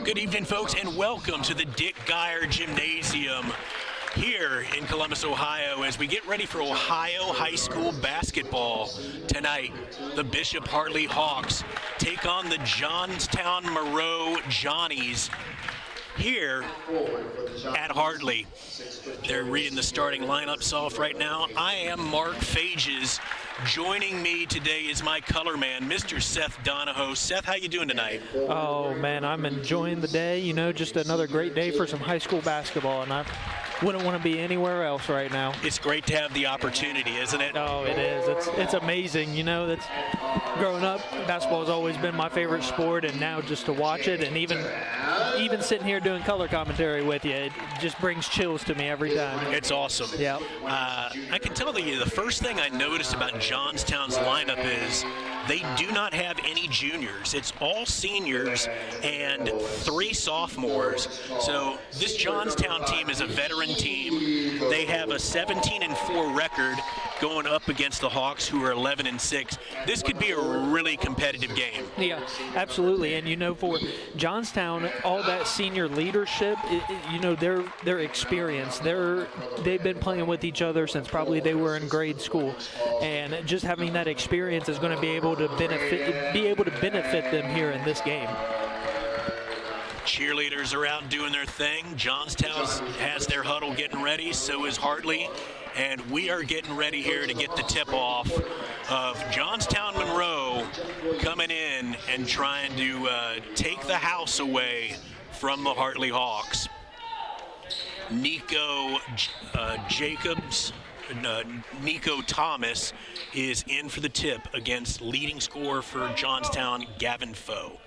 Good evening, folks, and welcome to the Dick Geyer Gymnasium here in Columbus, Ohio, as we get ready for Ohio High School basketball. Tonight, the Bishop Hartley Hawks take on the Johnstown Monroe Johnnies here at Hartley. They're reading the starting lineups off right now. I am Mark Fages. Joining me today is my color man, Mr. Seth Donahoe. Seth, how you doing tonight? Oh, man, I'm enjoying the day. You know, just another great day for some high school basketball, and I wouldn't want to be anywhere else right now. It's great to have the opportunity, isn't it? Oh, it is. It's amazing. You know, that's growing up, basketball has always been my favorite sport, and now just to watch it and even sitting here doing color commentary with you, it just brings chills to me every time. It's awesome. Yeah. I can tell you the first thing I noticed about Johnstown's lineup is they do not have any juniors. It's all seniors and 3 sophomores. So this Johnstown team is a veteran team. They have a 17-4 record going up against the Hawks, who are 11-6. This could be a really competitive game. Yeah, absolutely. And you know, for Johnstown, all that senior leadership, you know, their experience. They've been playing with each other since probably they were in grade school, and just having that experience is going to be able to benefit them here in this game. Cheerleaders are out doing their thing. Johnstown has their huddle getting ready, so is Hartley. And we are getting ready here to get the tip-off of Johnstown Monroe coming in and trying to take the house away from the Hartley Hawks. Nico Thomas is in for the tip against leading scorer for Johnstown, Gavin Foe.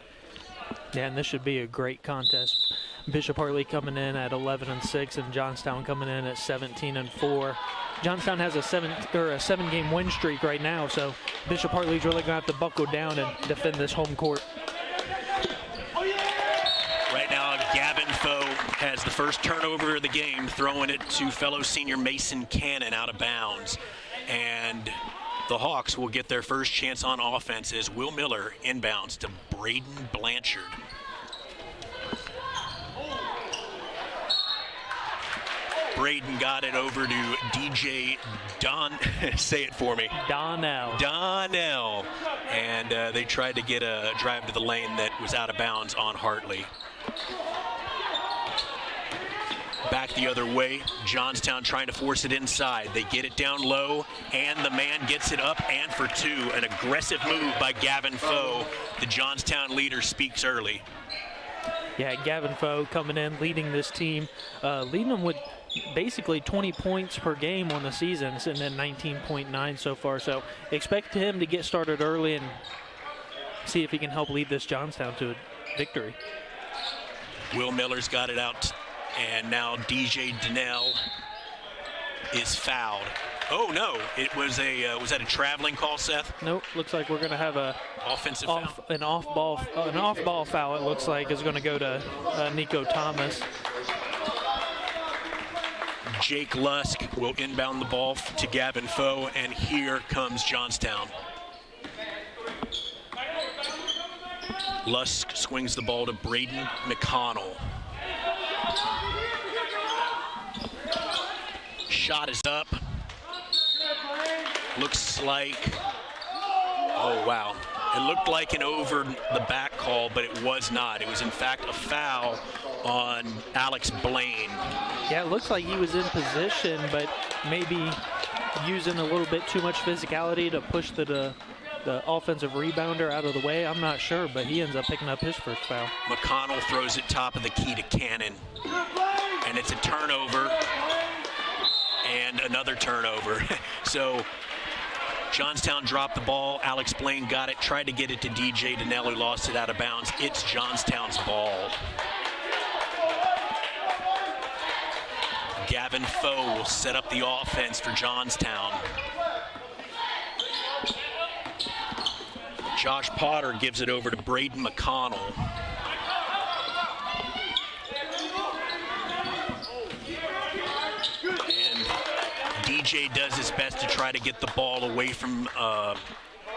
Yeah, and this should be a great contest. Bishop Hartley coming in at 11-6, and Johnstown coming in at 17-4. Johnstown has a 7-game win streak right now, so Bishop Hartley's really going to have to buckle down and defend this home court. Right now, Gavin Foe has the first turnover of the game, throwing it to fellow senior Mason Cannon out of bounds. And the Hawks will get their first chance on offense as Will Miller inbounds to Braden Blanchard. Braden got it over to DJ say it for me. Donnell. And they tried to get a drive to the lane that was out of bounds on Hartley. Back the other way, Johnstown trying to force it inside. They get it down low, and the man gets it up and for 2. An aggressive move by Gavin Foe. The Johnstown leader speaks early. Yeah, Gavin Foe coming in, leading this team, leading them with basically 20 points per game on the season, sitting at 19.9 so far. So expect him to get started early and see if he can help lead this Johnstown to a victory. Will Miller's got it out, and now DJ Donnell is fouled. Oh no! It was was that a traveling call, Seth? Nope. Looks like we're going to have an off ball foul. It looks like is going to go to Nico Thomas. Jake Lusk will inbound the ball to Gavin Foe, and here comes Johnstown. Lusk swings the ball to Braden McConnell. Shot is up. Looks like, oh wow. It looked like an over the back call, but it was not. It was in fact a foul on Alex Blaine. Yeah, it looks like he was in position, but maybe using a little bit too much physicality to push the offensive rebounder out of the way. I'm not sure, but he ends up picking up his first foul. McConnell throws it top of the key to Cannon, and it's a turnover and another turnover. So Johnstown dropped the ball. Alex Blaine got it, tried to get it to DJ Donnell, who lost it out of bounds. It's Johnstown's ball. Gavin Foe will set up the offense for Johnstown. Josh Potter gives it over to Braden McConnell. And DJ does his best to try to get the ball away from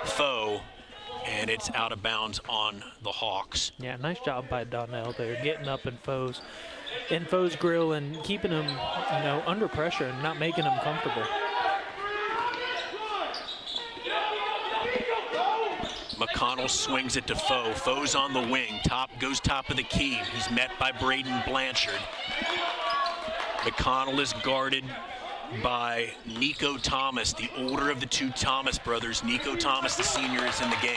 Foe. and it's out of bounds on the Hawks. Yeah, nice job by Donnell there, getting up in Foe's grill and keeping him, under pressure and not making him comfortable. McConnell swings it to Foe. Foe's on the wing. Goes top of the key. He's met by Braden Blanchard. McConnell is guarded by Nico Thomas, the older of the two Thomas brothers. Nico Thomas, the senior, is in the game.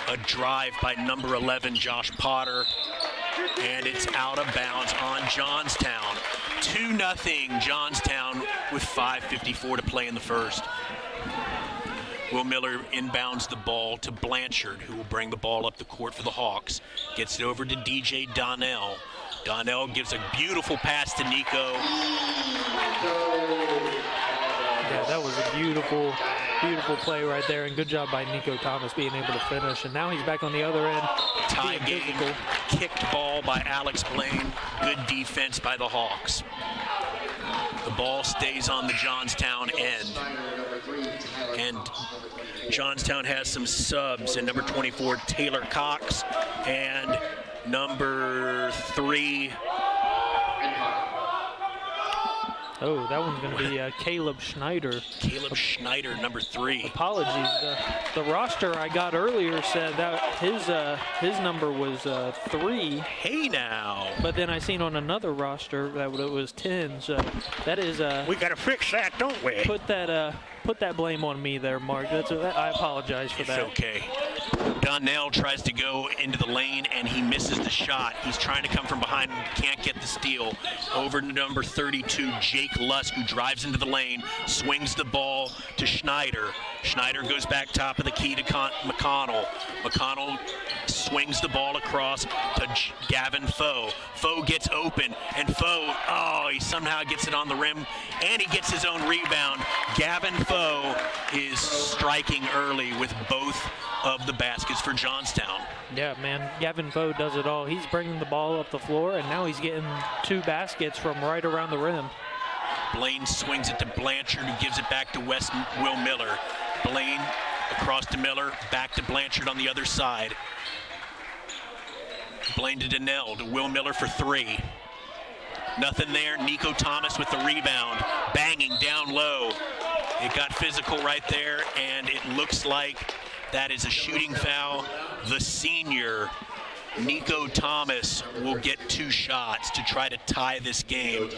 A drive by number 11, Josh Potter, and it's out of bounds on Johnstown. 2-0 Johnstown with 5:54 to play in the first. Will Miller inbounds the ball to Blanchard, who will bring the ball up the court for the Hawks. Gets it over to DJ Donnell. Donnell gives a beautiful pass to Nico. Yeah, that was a beautiful play right there, and good job by Nico Thomas being able to finish. And now he's back on the other end. Tie game, kicked ball by Alex Blaine. Good defense by the Hawks. The ball stays on the Johnstown end. And Johnstown has some subs, and number 24, Taylor Cox, and number 3. Oh, that one's going to be Caleb Schneider. Caleb Schneider, number 3. Apologies. The roster I got earlier said that his number was 3. Hey now. But then I seen on another roster that it was 10. So that is. We got to fix that, don't we? Put that blame on me there, Mark. I apologize for that. It's okay. Donnell tries to go into the lane, and he misses the shot. He's trying to come from behind and can't get the steal. Over to number 32, Jake Lusk, who drives into the lane, swings the ball to Schneider. Schneider goes back top of the key to McConnell. McConnell swings the ball across to Gavin Foe. Foe gets open, and Foe, he somehow gets it on the rim, and he gets his own rebound. Gavin Foe is striking early with both of the baskets for Johnstown. Yeah, man, Gavin Foe does it all. He's bringing the ball up the floor, and now he's getting 2 baskets from right around the rim. Blaine swings it to Blanchard, who gives it back to Will Miller. Blaine across to Miller, back to Blanchard on the other side. Blaine to Donnell, to Will Miller for 3. Nothing there. Nico Thomas with the rebound, banging down low. It got physical right there, and it looks like that is a shooting foul. The senior, Nico Thomas, will get 2 shots to try to tie this game.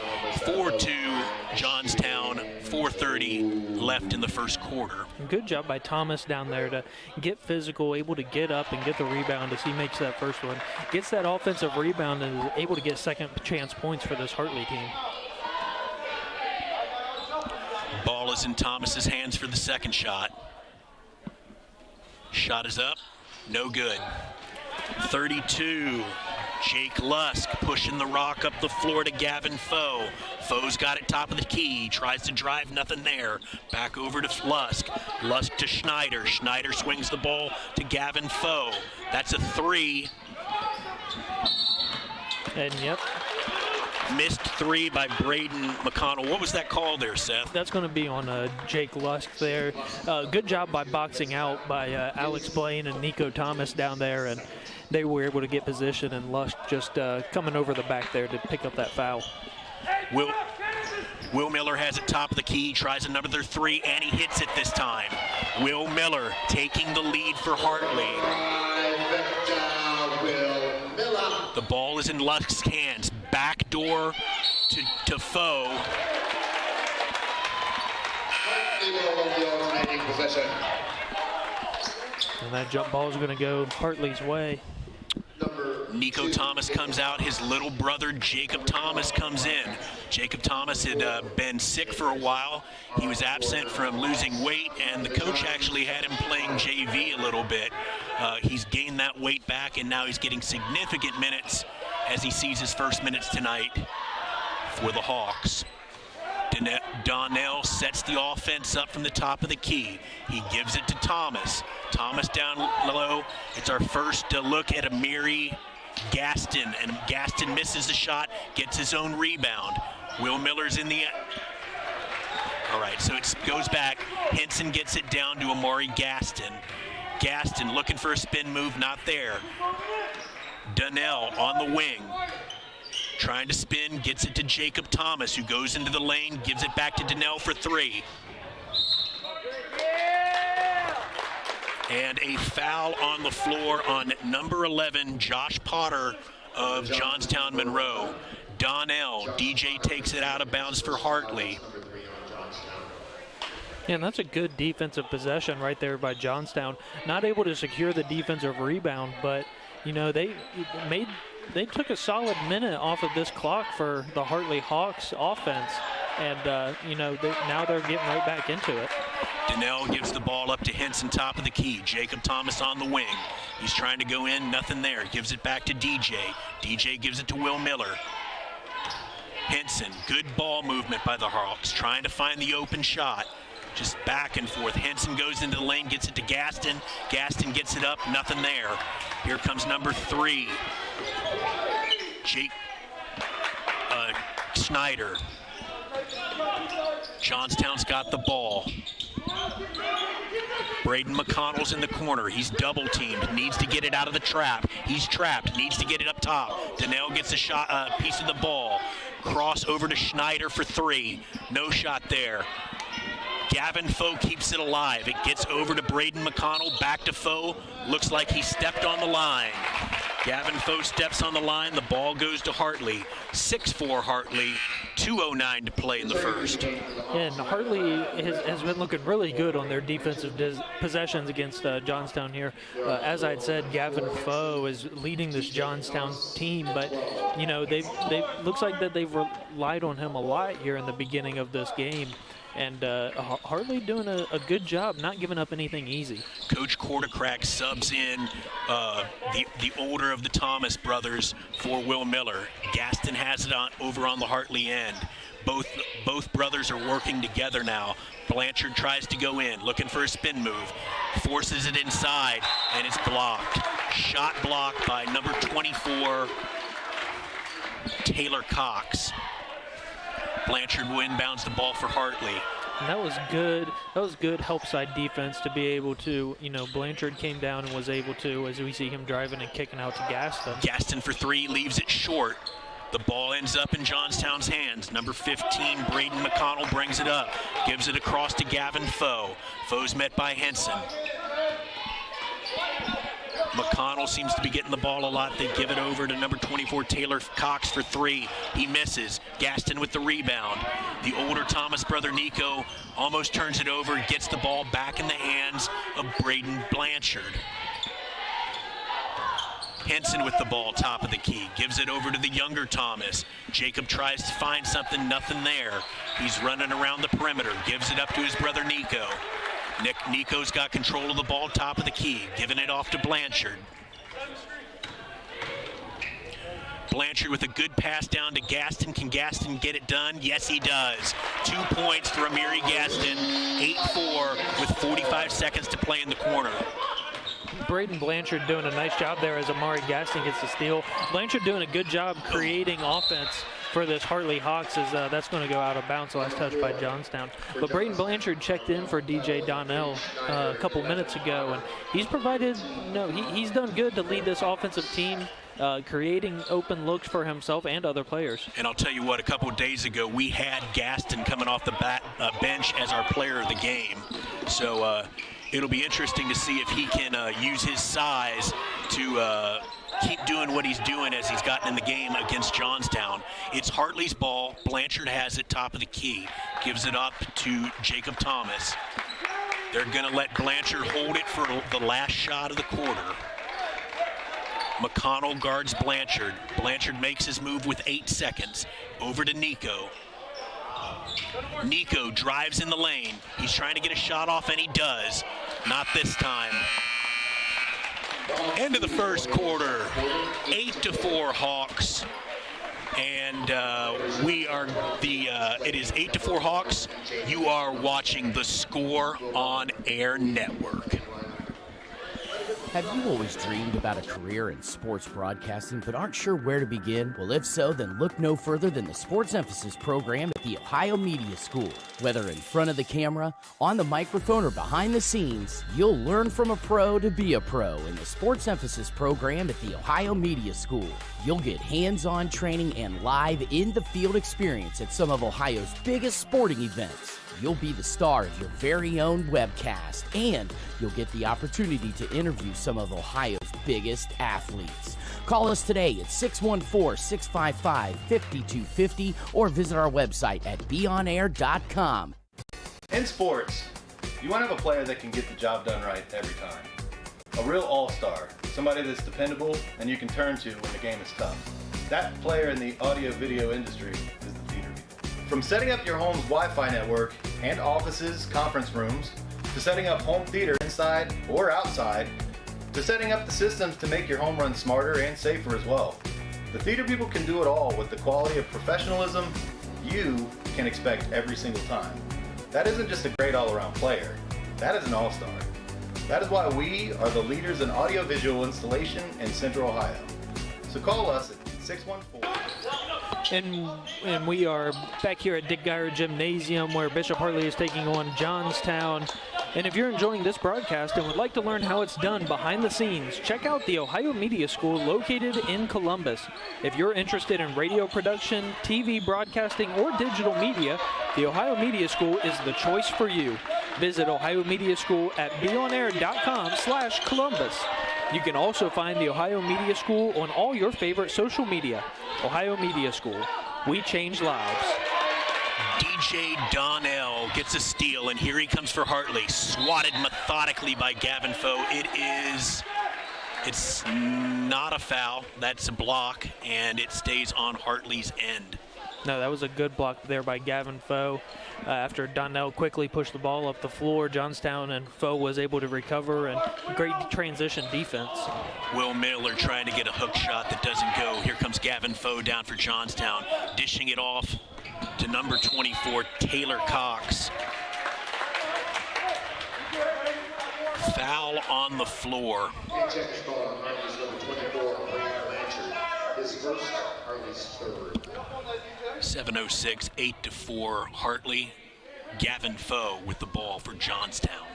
4-2 Johnstown, 4:30 left in the first quarter. Good job by Thomas down there to get physical, able to get up and get the rebound as he makes that first one. Gets that offensive rebound and is able to get second chance points for this Hartley team. Ball is in Thomas's hands for the second shot. Shot is up, no good. 32, Jake Lusk pushing the rock up the floor to Gavin Foe. Foe's got it top of the key, tries to drive, nothing there. Back over to Lusk. Lusk to Schneider. Schneider swings the ball to Gavin Foe. That's a 3. And yep. Missed 3 by Braden McConnell. What was that call there, Seth? That's going to be on Jake Lusk there. Good job by boxing out by Alex Blaine and Nico Thomas down there, and they were able to get position, and Lusk just coming over the back there to pick up that foul. Will Miller has it top of the key, tries another 3, and he hits it this time. Will Miller taking the lead for Hartley. The ball is in Lusk's hands. Back door to Foe. And that jump ball is going to go Hartley's way. Nico Thomas comes out. His little brother, Jacob Thomas, comes in. Jacob Thomas had been sick for a while. He was absent from losing weight, and the coach actually had him playing JV a little bit. He's gained that weight back, and now he's getting significant minutes as he sees his first minutes tonight for the Hawks. Donnell sets the offense up from the top of the key. He gives it to Thomas. Thomas down low. It's our first look at Amiri Gaston, and Gaston misses the shot, gets his own rebound. Will Miller's in the... All right, so it goes back. Henson gets it down to Amari Gaston. Gaston looking for a spin move, not there. Donnell on the wing, trying to spin, gets it to Jacob Thomas, who goes into the lane, gives it back to Donnell for 3. And a foul on the floor on number 11, Josh Potter of Johnstown Monroe. Donnell, DJ takes it out of bounds for Hartley. Yeah, and that's a good defensive possession right there by Johnstown. Not able to secure the defensive rebound, but, you know, they took a solid minute off of this clock for the Hartley Hawks offense. And, you know, now they're getting right back into it. Donnell gives the ball up to Henson, top of the key. Jacob Thomas on the wing. He's trying to go in, nothing there. Gives it back to DJ. DJ gives it to Will Miller. Henson, good ball movement by the Hawks, trying to find the open shot. Just back and forth. Henson goes into the lane, gets it to Gaston. Gaston gets it up, nothing there. Here comes number 3, Schneider. Johnstown's got the ball. Braden McConnell's in the corner. He's double teamed, needs to get it out of the trap. He's trapped, needs to get it up top. Donnell gets a shot, piece of the ball. Cross over to Schneider for 3. No shot there. Gavin Foe keeps it alive. It gets over to Braden McConnell, back to Foe. Looks like he stepped on the line. Gavin Foe steps on the line. The ball goes to Hartley. 6-4 Hartley. 2:09 to play in the first. And Hartley has been looking really good on their defensive possessions against Johnstown here. As I'd said, Gavin Foe is leading this Johnstown team, but you know they looks like that they've relied on him a lot here in the beginning of this game. And Hartley doing a good job, not giving up anything easy. Coach Quartercrack subs in the older of the Thomas brothers for Will Miller. Gaston has it over on the Hartley end. Both brothers are working together now. Blanchard tries to go in, looking for a spin move. Forces it inside, and it's blocked. Shot blocked by number 24, Taylor Cox. Blanchard will inbounds the ball for Hartley. And that was good. That was good help side defense to be able to, you know, Blanchard came down and was able to, as we see him driving and kicking out to Gaston. Gaston for 3, leaves it short. The ball ends up in Johnstown's hands. Number 15, Braden McConnell brings it up, gives it across to Gavin Foe. Foe's met by Henson. McConnell seems to be getting the ball a lot. They give it over to number 24, Taylor Cox for 3. He misses. Gaston with the rebound. The older Thomas brother, Nico, almost turns it over, gets the ball back in the hands of Braden Blanchard. Henson with the ball, top of the key. Gives it over to the younger Thomas. Jacob tries to find something, nothing there. He's running around the perimeter. Gives it up to his brother, Nico. Nico's got control of the ball, top of the key, giving it off to Blanchard. Blanchard with a good pass down to Gaston. Can Gaston get it done? Yes, he does. 2 points for Amiri Gaston. 8-4 with 45 seconds to play in the corner. Braden Blanchard doing a nice job there as Amari Gaston gets the steal. Blanchard doing a good job creating offense for this Hartley Hawks, as that's going to go out of bounds. Last touch by Johnstown. But Braden Blanchard checked in for DJ Donnell a couple minutes ago, and he's provided, he's done good to lead this offensive team, creating open looks for himself and other players. And I'll tell you what, a couple of days ago, we had Gaston coming off the bench as our player of the game. So it'll be interesting to see if he can use his size to keep doing what he's doing as he's gotten in the game against Johnstown. It's Hartley's ball. Blanchard has it, top of the key. Gives it up to Jacob Thomas. They're going to let Blanchard hold it for the last shot of the quarter. McConnell guards Blanchard. Blanchard makes his move with 8 seconds. Over to Nico. Nico drives in the lane. He's trying to get a shot off, and he does. Not this time. End of the first quarter. 8-4 Hawks. And it is 8-4 Hawks. You are watching the Score on Air Network. Have you always dreamed about a career in sports broadcasting but aren't sure where to begin? Well, if so, then look no further than the Sports Emphasis program at the Ohio Media School. Whether in front of the camera, on the microphone, or behind the scenes, you'll learn from a pro to be a pro in the Sports Emphasis program at the Ohio Media School. You'll get hands-on training and live in-the-field experience at some of Ohio's biggest sporting events. You'll be the star of your very own webcast, and you'll get the opportunity to interview some of Ohio's biggest athletes. Call us today at 614-655-5250 or visit our website at beonair.com. In sports, you want to have a player that can get the job done right every time. A real all-star, somebody that's dependable and you can turn to when the game is tough. That player in the audio-video industry is the theater people. From setting up your home's Wi-Fi network and offices, conference rooms, to setting up home theater inside or outside, to setting up the systems to make your home run smarter and safer as well. The theater people can do it all with the quality of professionalism you can expect every single time. That isn't just a great all-around player, that is an all-star. That is why we are the leaders in audiovisual installation in Central Ohio. So call us at 614. And we are back here at Dick Geyer Gymnasium where Bishop Hartley is taking on Johnstown. And if you're enjoying this broadcast and would like to learn how it's done behind the scenes, check out the Ohio Media School located in Columbus. If you're interested in radio production, TV broadcasting, or digital media, the Ohio Media School is the choice for you. Visit Ohio Media School at beonair.com/Columbus. You can also find the Ohio Media School on all your favorite social media. Ohio Media School. We change lives. DJ Donnell gets a steal, and here he comes for Hartley. Swatted methodically by Gavin Foe. It's not a foul. That's a block, and it stays on Hartley's end. No, that was a good block there by Gavin Foe. After Donnell quickly pushed the ball up the floor, Johnstown and Foe was able to recover, and great transition defense. Will Miller trying to get a hook shot that doesn't go. Here comes Gavin Foe down for Johnstown, dishing it off to number 24, Taylor Cox. Foul on the floor. 7:06, 8-4, Hartley. Gavin Foe with the ball for Johnstown.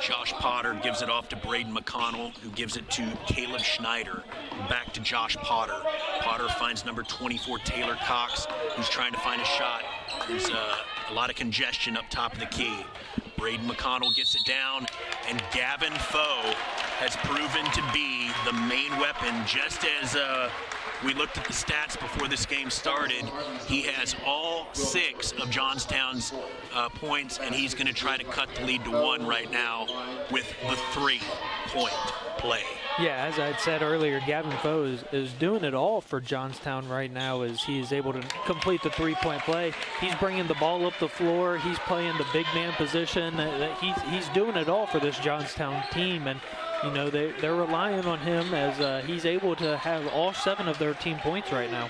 Josh Potter gives it off to Braden McConnell, who gives it to Caleb Schneider. Back to Josh Potter. Potter finds number 24, Taylor Cox, who's trying to find a shot. There's a lot of congestion up top of the key. Braden McConnell gets it down, and Gavin Foe has proven to be the main weapon. Just as we looked at the stats before this game started, he has all 6 of Johnstown's points, and he's going to try to cut the lead to 1 right now with the 3-point play. Yeah, as I had said earlier, Gavin Foe is doing it all for Johnstown right now as he is able to complete the 3-point play. He's bringing the ball up the floor. He's playing the big man position. He's doing it all for this Johnstown team, and you know they're relying on him as he's able to have all 7 of their team points right now.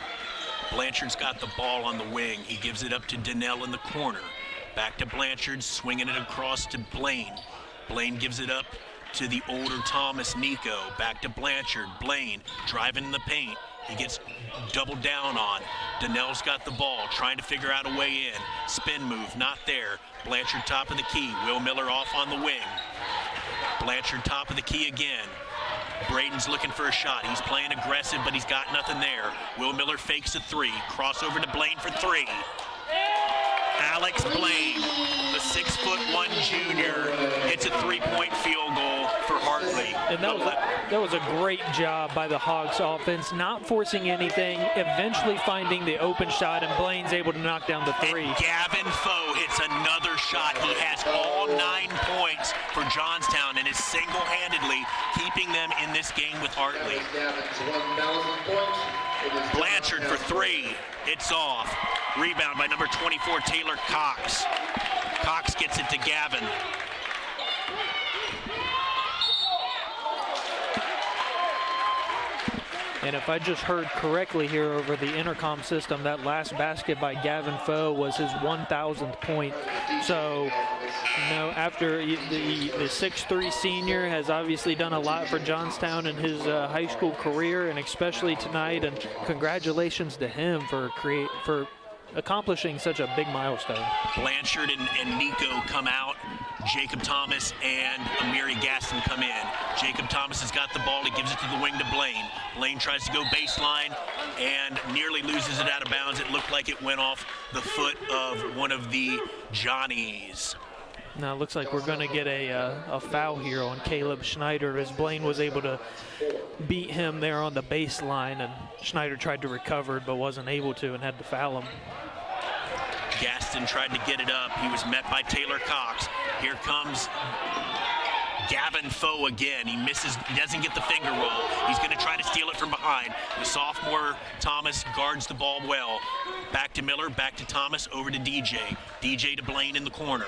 Blanchard's got the ball on the wing. He gives it up to Donnell in the corner. Back to Blanchard, swinging it across to Blaine. Blaine gives it up to the older Thomas Nico. Back to Blanchard. Blaine driving in the paint. He gets doubled down on. Donnell's got the ball, trying to figure out a way in. Spin move, not there. Blanchard top of the key. Will Miller off on the wing. Blanchard top of the key again. Braden's looking for a shot. He's playing aggressive, but he's got nothing there. Will Miller fakes a 3. Crossover to Blaine for 3. Alex Blaine, the 6'1" junior, hits a 3-point field goal for Hartley. And that was a great job by the Hogs offense, not forcing anything, eventually finding the open shot, and Blaine's able to knock down the 3. And Gavin Foe hits another shot. He has all 9 points for Johnstown and is single-handedly keeping them in this game with Hartley. Blanchard for 3. It's off. Rebound by number 24, Taylor Cox. Cox gets it to Gavin. And if I just heard correctly here over the intercom system, that last basket by Gavin Foe was his 1,000th point. So, after the 6'3" senior has obviously done a lot for Johnstown in his high school career, and especially tonight. And congratulations to him for accomplishing such a big milestone. Blanchard and Nico come out. Jacob Thomas and Amiri Gaston come in. Jacob Thomas has got the ball. He gives it to the wing to Blaine. Blaine tries to go baseline and nearly loses it out of bounds. It looked like it went off the foot of one of the Johnnies. Now it looks like we're going to get a foul here on Caleb Schneider, as Blaine was able to beat him there on the baseline, and Schneider tried to recover but wasn't able to and had to foul him. Gaston tried to get it up. He was met by Taylor Cox. Here comes Gavin Foe again. He misses, he doesn't get the finger roll. He's going to try to steal it from behind. The sophomore Thomas guards the ball well. Back to Miller, back to Thomas, over to DJ. DJ to Blaine in the corner.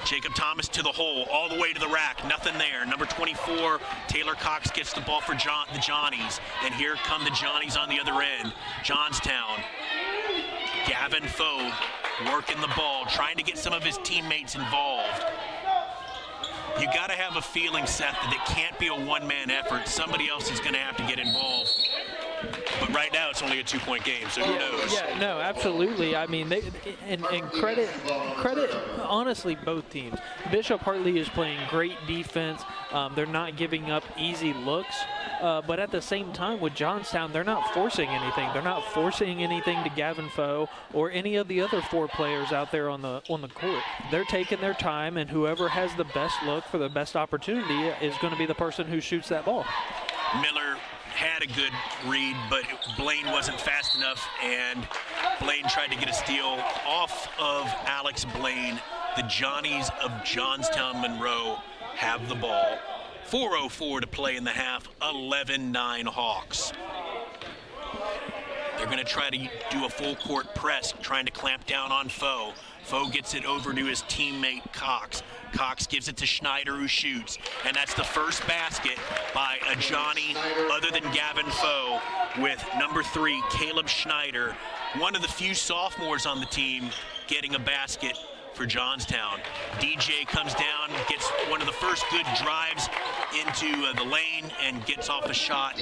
Jacob Thomas to the hole, all the way to the rack, nothing there. Number 24, Taylor Cox gets the ball for the Johnnies. And here come the Johnnies on the other end. Johnstown. Gavin Foe working the ball, trying to get some of his teammates involved. You got to have a feeling, Seth, that it can't be a one-man effort. Somebody else is going to have to get involved. But right now it's only a 2-point game, so who knows? Yeah, no, absolutely. I mean, and credit, honestly, both teams. Bishop Hartley is playing great defense. They're not giving up easy looks. But at the same time, with Johnstown, they're not forcing anything. They're not forcing anything to Gavin Foe or any of the other 4 players out there on the court. They're taking their time, and whoever has the best look for the best opportunity is going to be the person who shoots that ball. Miller had a good read, but Blaine wasn't fast enough, and Blaine tried to get a steal off of Alex Blaine. The Johnnies of Johnstown Monroe have the ball. 4:04 to play in the half, 11-9 Hawks. They're going to try to do a full court press, trying to clamp down on Foe. Foe gets it over to his teammate Cox. Cox gives it to Schneider, who shoots. And that's the first basket by a Johnny other than Gavin Foe, with number 3, Caleb Schneider, one of the few sophomores on the team, getting a basket for Johnstown. DJ comes down, gets one of the first good drives into the lane and gets off a shot.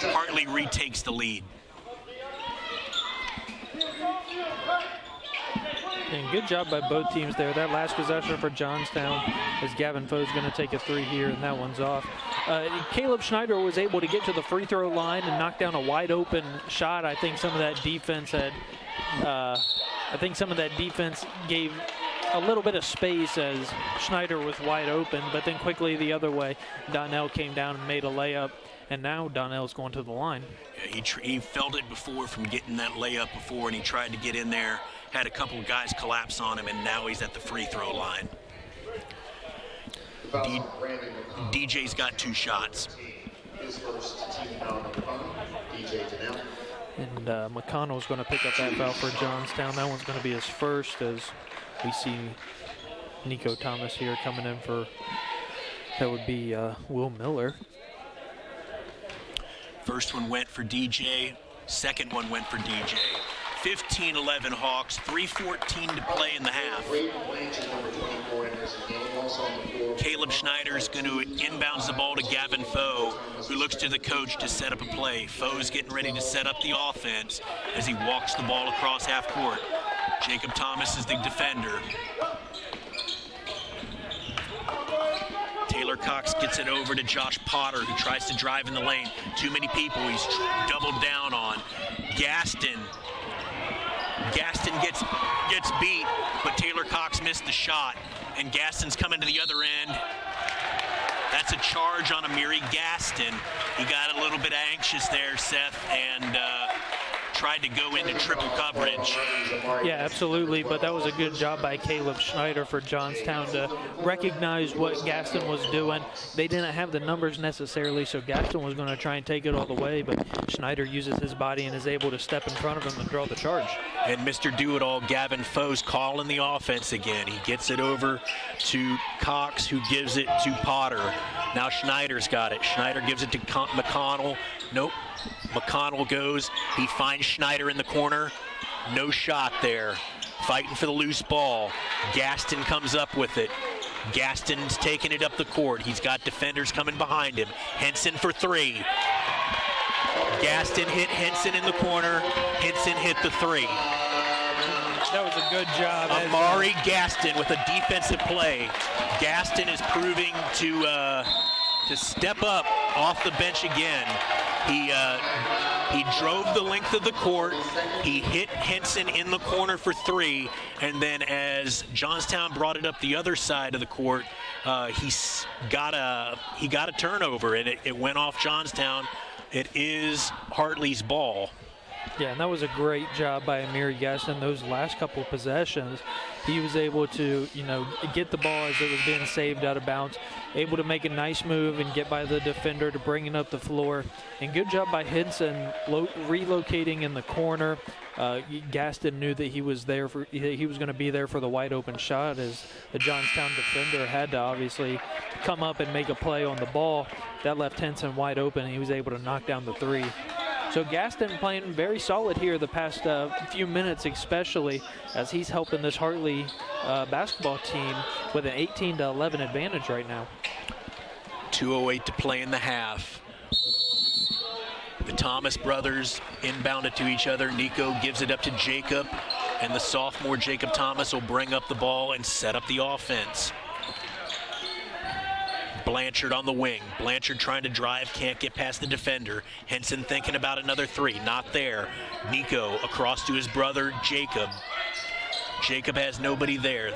Hartley retakes the lead. And good job by both teams there. That last possession for Johnstown, as Gavin Foe's going to take a 3 here, and that one's off. Caleb Schneider was able to get to the free throw line and knock down a wide open shot. I think some of that defense gave a little bit of space as Schneider was wide open, but then quickly the other way, Donnell came down and made a layup, and now Donnell's going to the line. Yeah, he felt it before from getting that layup before, and he tried to get in there, had a couple of guys collapse on him, and now he's at the free throw line. DJ's got 2 shots. And McConnell's going to pick up that foul for Johnstown. That one's going to be his first, as we see Nico Thomas here coming in for, that would be Will Miller. First one went for DJ, second one went for DJ. 15-11 Hawks, 3:14 to play in the half. Caleb Schneider's going to inbounds the ball to Gavin Foe, who looks to the coach to set up a play. Foe's getting ready to set up the offense as he walks the ball across half court. Jacob Thomas is the defender. Taylor Cox gets it over to Josh Potter, who tries to drive in the lane. Too many people he's doubled down on. Gaston gets beat, but Taylor Cox missed the shot, and Gaston's coming to the other end. That's a charge on Amiri Gaston. He got a little bit anxious there, Seth, and tried to go into triple coverage. Yeah, absolutely, but that was a good job by Caleb Schneider for Johnstown to recognize what Gaston was doing. They didn't have the numbers necessarily, so Gaston was going to try and take it all the way, but Schneider uses his body and is able to step in front of him and draw the charge. And Mr. Do-It-All, Gavin Foes, calling the offense again. He gets it over to Cox, who gives it to Potter. Now Schneider's got it. Schneider gives it to McConnell. Nope. McConnell goes. He finds Schneider in the corner. No shot there. Fighting for the loose ball. Gaston comes up with it. Gaston's taking it up the court. He's got defenders coming behind him. Henson for three. Gaston hit Henson in the corner. Henson hit the three. That was a good job. Amari Gaston with a defensive play. Gaston is proving to step up off the bench again. He drove the length of the court. He hit Henson in the corner for three, and then as Johnstown brought it up the other side of the court, he got a turnover, and it went off Johnstown. It is Hartley's ball. Yeah, and that was a great job by Amiri Gaston. Those last couple of possessions, he was able to, get the ball as it was being saved out of bounds, able to make a nice move and get by the defender to bring it up the floor. And good job by Henson relocating in the corner. Gaston knew that he was there he was going to be there for the wide open shot, as the Johnstown defender had to obviously come up and make a play on the ball. That left Henson wide open, and he was able to knock down the three. So Gaston playing very solid here the past few minutes, especially as he's helping this Hartley basketball team with an 18-11 advantage right now. 2:08 to play in the half. The Thomas brothers inbound it to each other. Nico gives it up to Jacob, and the sophomore Jacob Thomas will bring up the ball and set up the offense. Blanchard on the wing. Blanchard trying to drive, can't get past the defender. Henson thinking about another three, not there. Nico across to his brother, Jacob. Jacob has nobody there.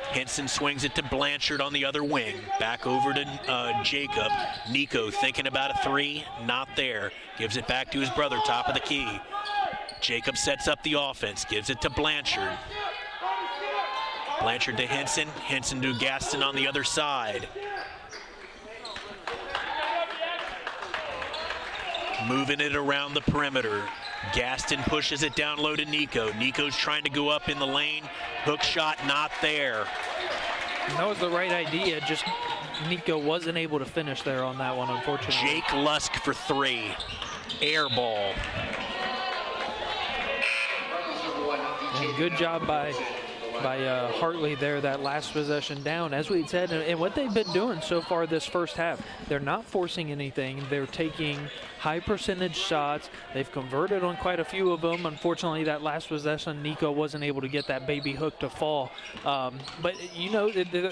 Henson swings it to Blanchard on the other wing. Back over to Jacob. Nico thinking about a three, not there. Gives it back to his brother, top of the key. Jacob sets up the offense, gives it to Blanchard. Blanchard to Henson. Henson to Gaston on the other side. Moving it around the perimeter. Gaston pushes it down low to Nico. Nico's trying to go up in the lane. Hook shot not there. And that was the right idea, just Nico wasn't able to finish there on that one, unfortunately. Jake Lusk for three. Air ball. And good job by Hartley there, that last possession down. As we said, and what they've been doing so far this first half, they're not forcing anything. They're taking high percentage shots. They've converted on quite a few of them. Unfortunately, that last possession, Nico wasn't able to get that baby hook to fall. But,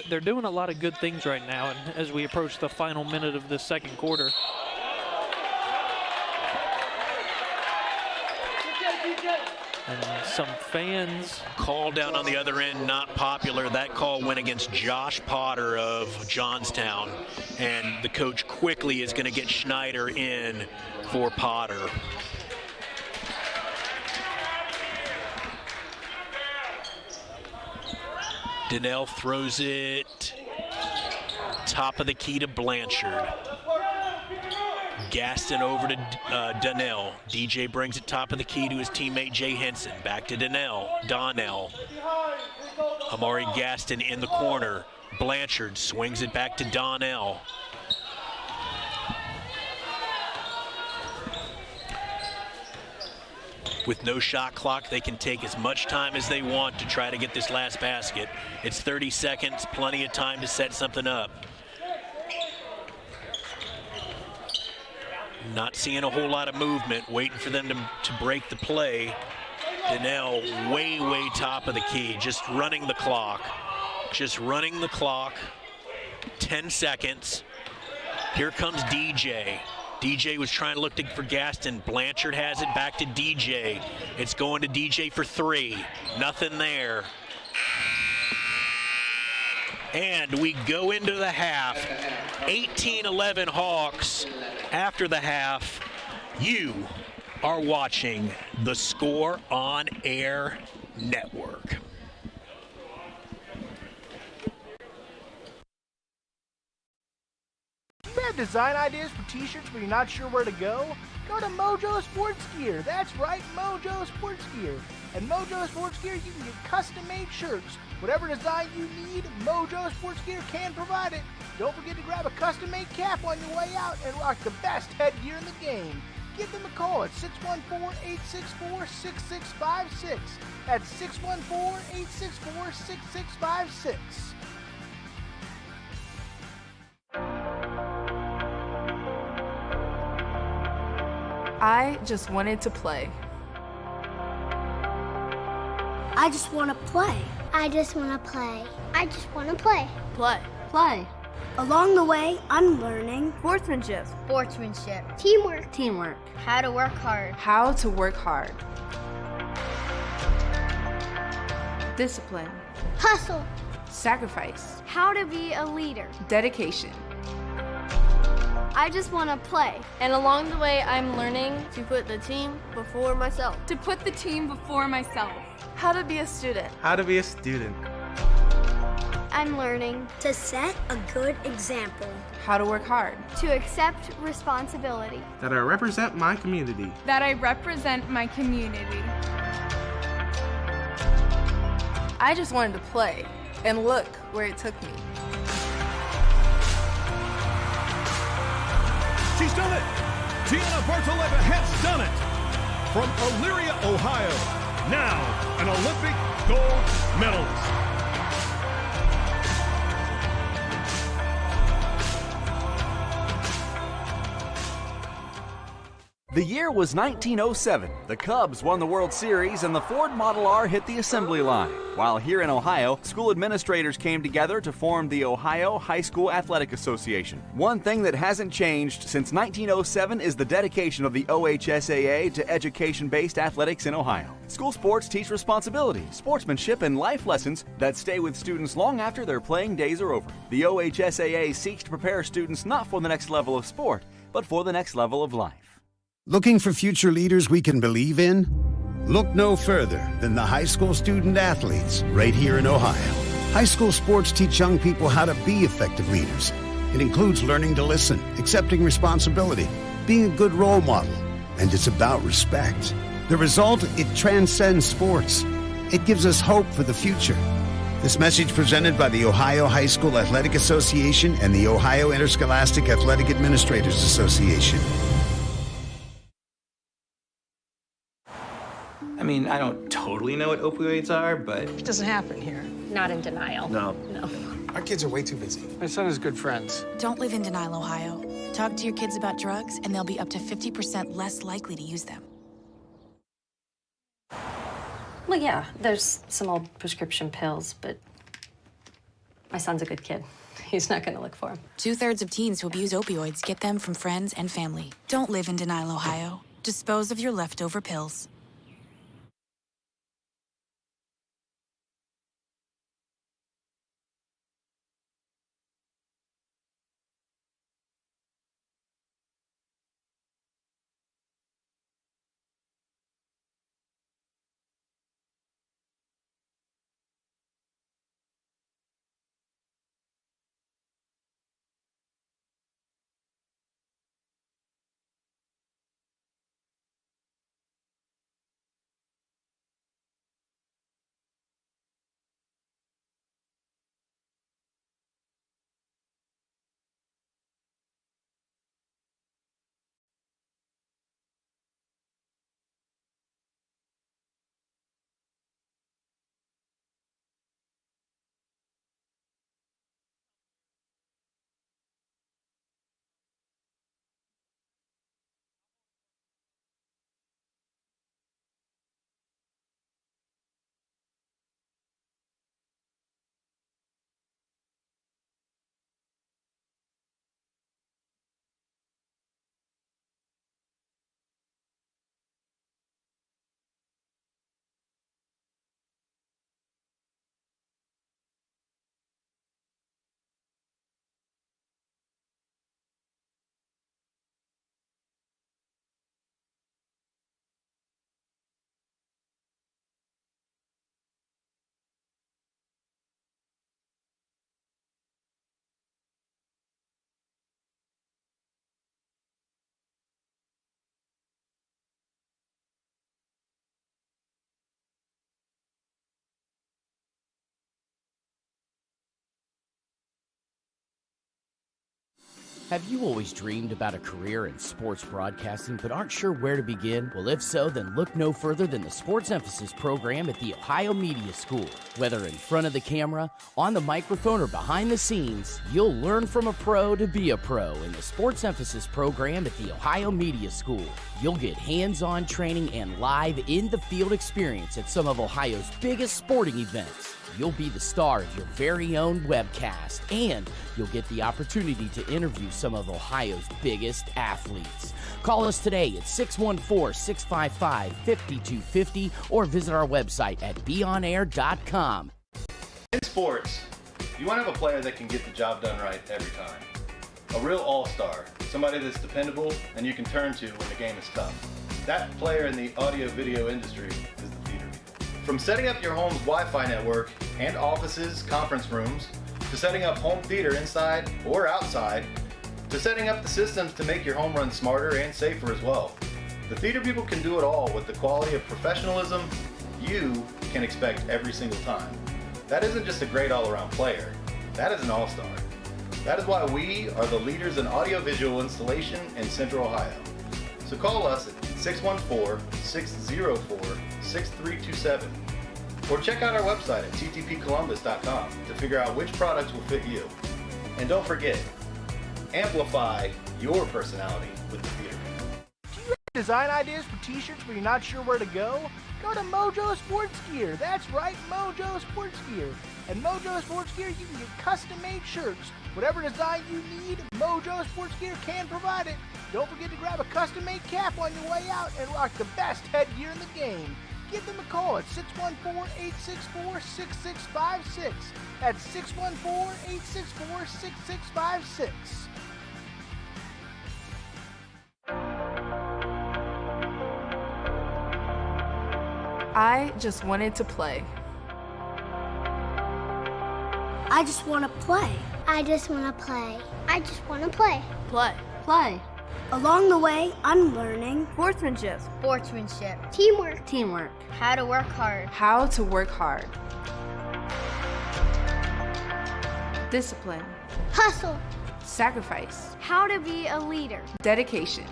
they're doing a lot of good things right now, and as we approach the final minute of the second quarter. And some fans. Call down on the other end, not popular. That call went against Josh Potter of Johnstown. And the coach quickly is going to get Schneider in for Potter. Donnell throws it top of the key to Blanchard. Gaston over to Donnell. DJ brings it top of the key to his teammate Jay Henson. Back to Donnell. Amari Gaston in the corner. Blanchard swings it back to Donnell. With no shot clock, they can take as much time as they want to try to get this last basket. It's 30 seconds, plenty of time to set something up. Not seeing a whole lot of movement, waiting for them to break the play. Donnell way top of the key, just running the clock. 10 seconds. Here comes DJ. DJ was trying to look for Gaston. Blanchard has it back to DJ. It's going to DJ for three. Nothing there. And we go into the half. 18-11 Hawks. After the half, you are watching the Score on Air Network. You have design ideas for t-shirts but you're not sure where to go? Go to Mojo Sports Gear. That's right, Mojo Sports Gear. At Mojo Sports Gear, you can get custom-made shirts. Whatever design you need, Mojo Sports Gear can provide it. Don't forget to grab a custom-made cap on your way out and rock the best headgear in the game. Give them a call at 614-864-6656. That's 614-864-6656. I just wanted to play. I just want to play. I just want to play. I just want to play. Play. Play. Along the way, I'm learning Sportsmanship. Sportsmanship. Teamwork. teamwork, How to work hard. How to work hard. Discipline. Hustle. Sacrifice. How to be a leader. Dedication. I just want to play. And along the way, I'm learning To put the team before myself. to put the team before myself. How to be a student. How to be a student. I'm learning to set a good example. How to work hard. to accept responsibility. That I represent my community. That I represent my community. I just wanted to play, and look where it took me. She's done it! Tiana Bartoleva has done it! From Elyria, Ohio, now an Olympic gold medalist. The year was 1907. The Cubs won the World Series and the Ford Model R hit the assembly line. While here in Ohio, school administrators came together to form the Ohio High School Athletic Association. One thing that hasn't changed since 1907 is the dedication of the OHSAA to education-based athletics in Ohio. School sports teach responsibility, sportsmanship, and life lessons that stay with students long after their playing days are over. The OHSAA seeks to prepare students not for the next level of sport, but for the next level of life. Looking for future leaders we can believe in? Look no further than the high school student athletes right here in Ohio. High school sports teach young people how to be effective leaders. It includes learning to listen, accepting responsibility, being a good role model, and it's about respect. The result, it transcends sports. It gives us hope for the future. This message presented by the Ohio High School Athletic Association and the Ohio Interscholastic Athletic Administrators Association. I mean, I don't totally know what opioids are, but... It doesn't happen here. Not in denial. No. Our kids are way too busy. My son has good friends. Don't live in denial, Ohio. Talk to your kids about drugs, and they'll be up to 50% less likely to use them. Well, yeah, there's some old prescription pills, but my son's a good kid. He's not going to look for them. 2/3 of teens who abuse opioids get them from friends and family. Don't live in denial, Ohio. Dispose of your leftover pills. Have you always dreamed about a career in sports broadcasting but aren't sure where to begin? Well, if so, then look no further than the Sports Emphasis program at the Ohio Media School. Whether in front of the camera, on the microphone, or behind the scenes, you'll learn from a pro to be a pro in the Sports Emphasis program at the Ohio Media School. You'll get hands-on training and live in-the-field experience at some of Ohio's biggest sporting events. You'll be the star of your very own webcast, and you'll get the opportunity to interview some of Ohio's biggest athletes. Call us today at 614-655-5250 or visit our website at beonair.com. In sports, you want to have a player that can get the job done right every time. A real all-star, somebody that's dependable and you can turn to when the game is tough. That player in the audio-video industry is the theater people. From setting up your home's Wi-Fi network and offices, conference rooms, to setting up home theater inside or outside, to setting up the systems to make your home run smarter and safer as well. The theater people can do it all with the quality of professionalism you can expect every single time. That isn't just a great all-around player, that is an all-star. That is why we are the leaders in audiovisual installation in Central Ohio. So call us at 614-604-6327 or check out our website at ttpcolumbus.com to figure out which products will fit you. And don't forget, amplify your personality with the theater. Do you have design ideas for t-shirts but you're not sure where to go? Go to Mojo Sports Gear. That's right, Mojo Sports Gear. At Mojo Sports Gear, you can get custom-made shirts. Whatever design you need, Mojo Sports Gear can provide it. Don't forget to grab a custom-made cap on your way out and rock the best headgear in the game. Give them a call at 614-864-6656. That's 614-864-6656. I just wanted to play. I just want to play. I just want to play. I just want to play. Play. Play. Along the way, I'm learning Sportsmanship. Sportsmanship. Teamwork. Teamwork. How to work hard. How to work hard. Discipline. Hustle. Sacrifice. How to be a leader. Dedication.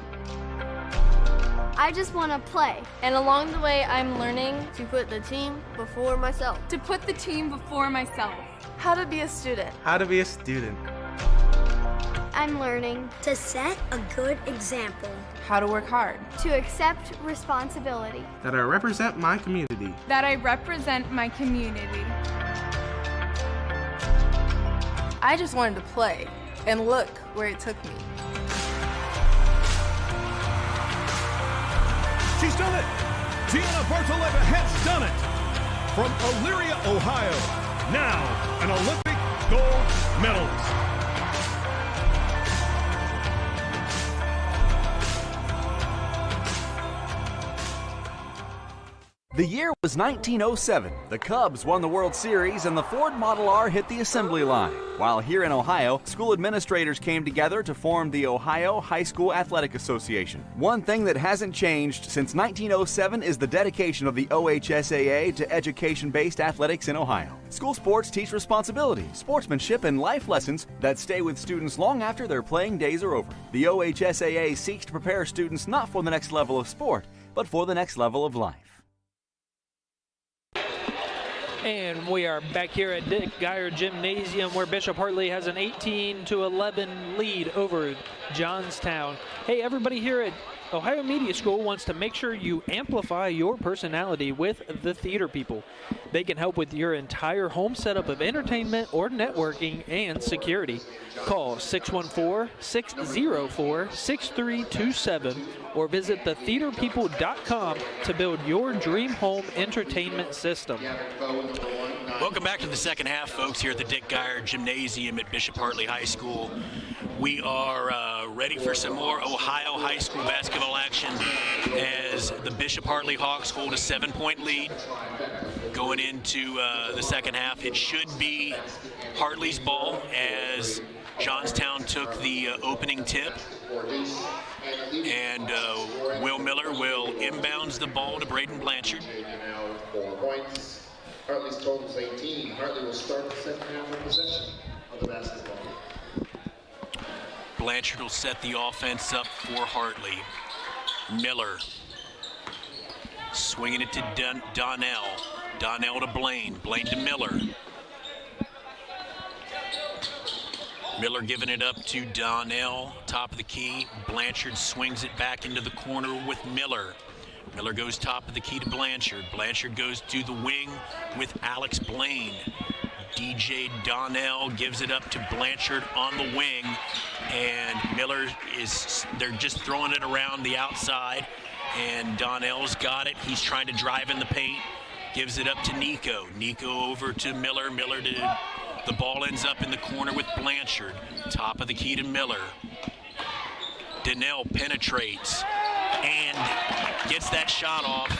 I just want to play. And along the way, I'm learning to put the team before myself. To put the team before myself. How to be a student. How to be a student. I'm learning to set a good example. How to work hard. To accept responsibility. That I represent my community. That I represent my community. I just wanted to play, and look where it took me. She's done it! Gianna Bartoletta has done it! From Elyria, Ohio, now an Olympic gold medalist. The year was 1907. The Cubs won the World Series and the Ford Model R hit the assembly line. While here in Ohio, school administrators came together to form the Ohio High School Athletic Association. One thing that hasn't changed since 1907 is the dedication of the OHSAA to education-based athletics in Ohio. School sports teach responsibility, sportsmanship, and life lessons that stay with students long after their playing days are over. The OHSAA seeks to prepare students not for the next level of sport, but for the next level of life. And we are back here at Dick Geyer Gymnasium where Bishop Hartley has an 18-11 lead over Johnstown. Hey, everybody here at Ohio Media School wants to make sure you amplify your personality with the theater people. They can help with your entire home setup of entertainment or networking and security. Call 614-604-6327 or visit thetheaterpeople.com to build your dream home entertainment system. Welcome back to the second half, folks, here at the Dick Geyer Gymnasium at Bishop Hartley High School. We are ready for some more Ohio high school basketball action as the Bishop Hartley Hawks hold a 7-point lead going into the second half. It should be Hartley's ball as Johnstown took the opening tip. And Will Miller will inbounds the ball to Braden Blanchard. 4 points. Hartley's total is 18. Hartley will start the second half of possession of the basketball. Blanchard will set the offense up for Hartley. Miller swinging it to Donnell. Donnell to Blaine. Blaine to Miller. Miller giving it up to Donnell, top of the key. Blanchard swings it back into the corner with Miller. Miller goes top of the key to Blanchard. Blanchard goes to the wing with Alex Blaine. DJ Donnell gives it up to Blanchard on the wing, and Miller they're just throwing it around the outside, and Donnell's got it. He's trying to drive in the paint, gives it up to Nico. Nico over to Miller. The ball ends up in the corner with Blanchard. Top of the key to Miller. Donnell penetrates and gets that shot off.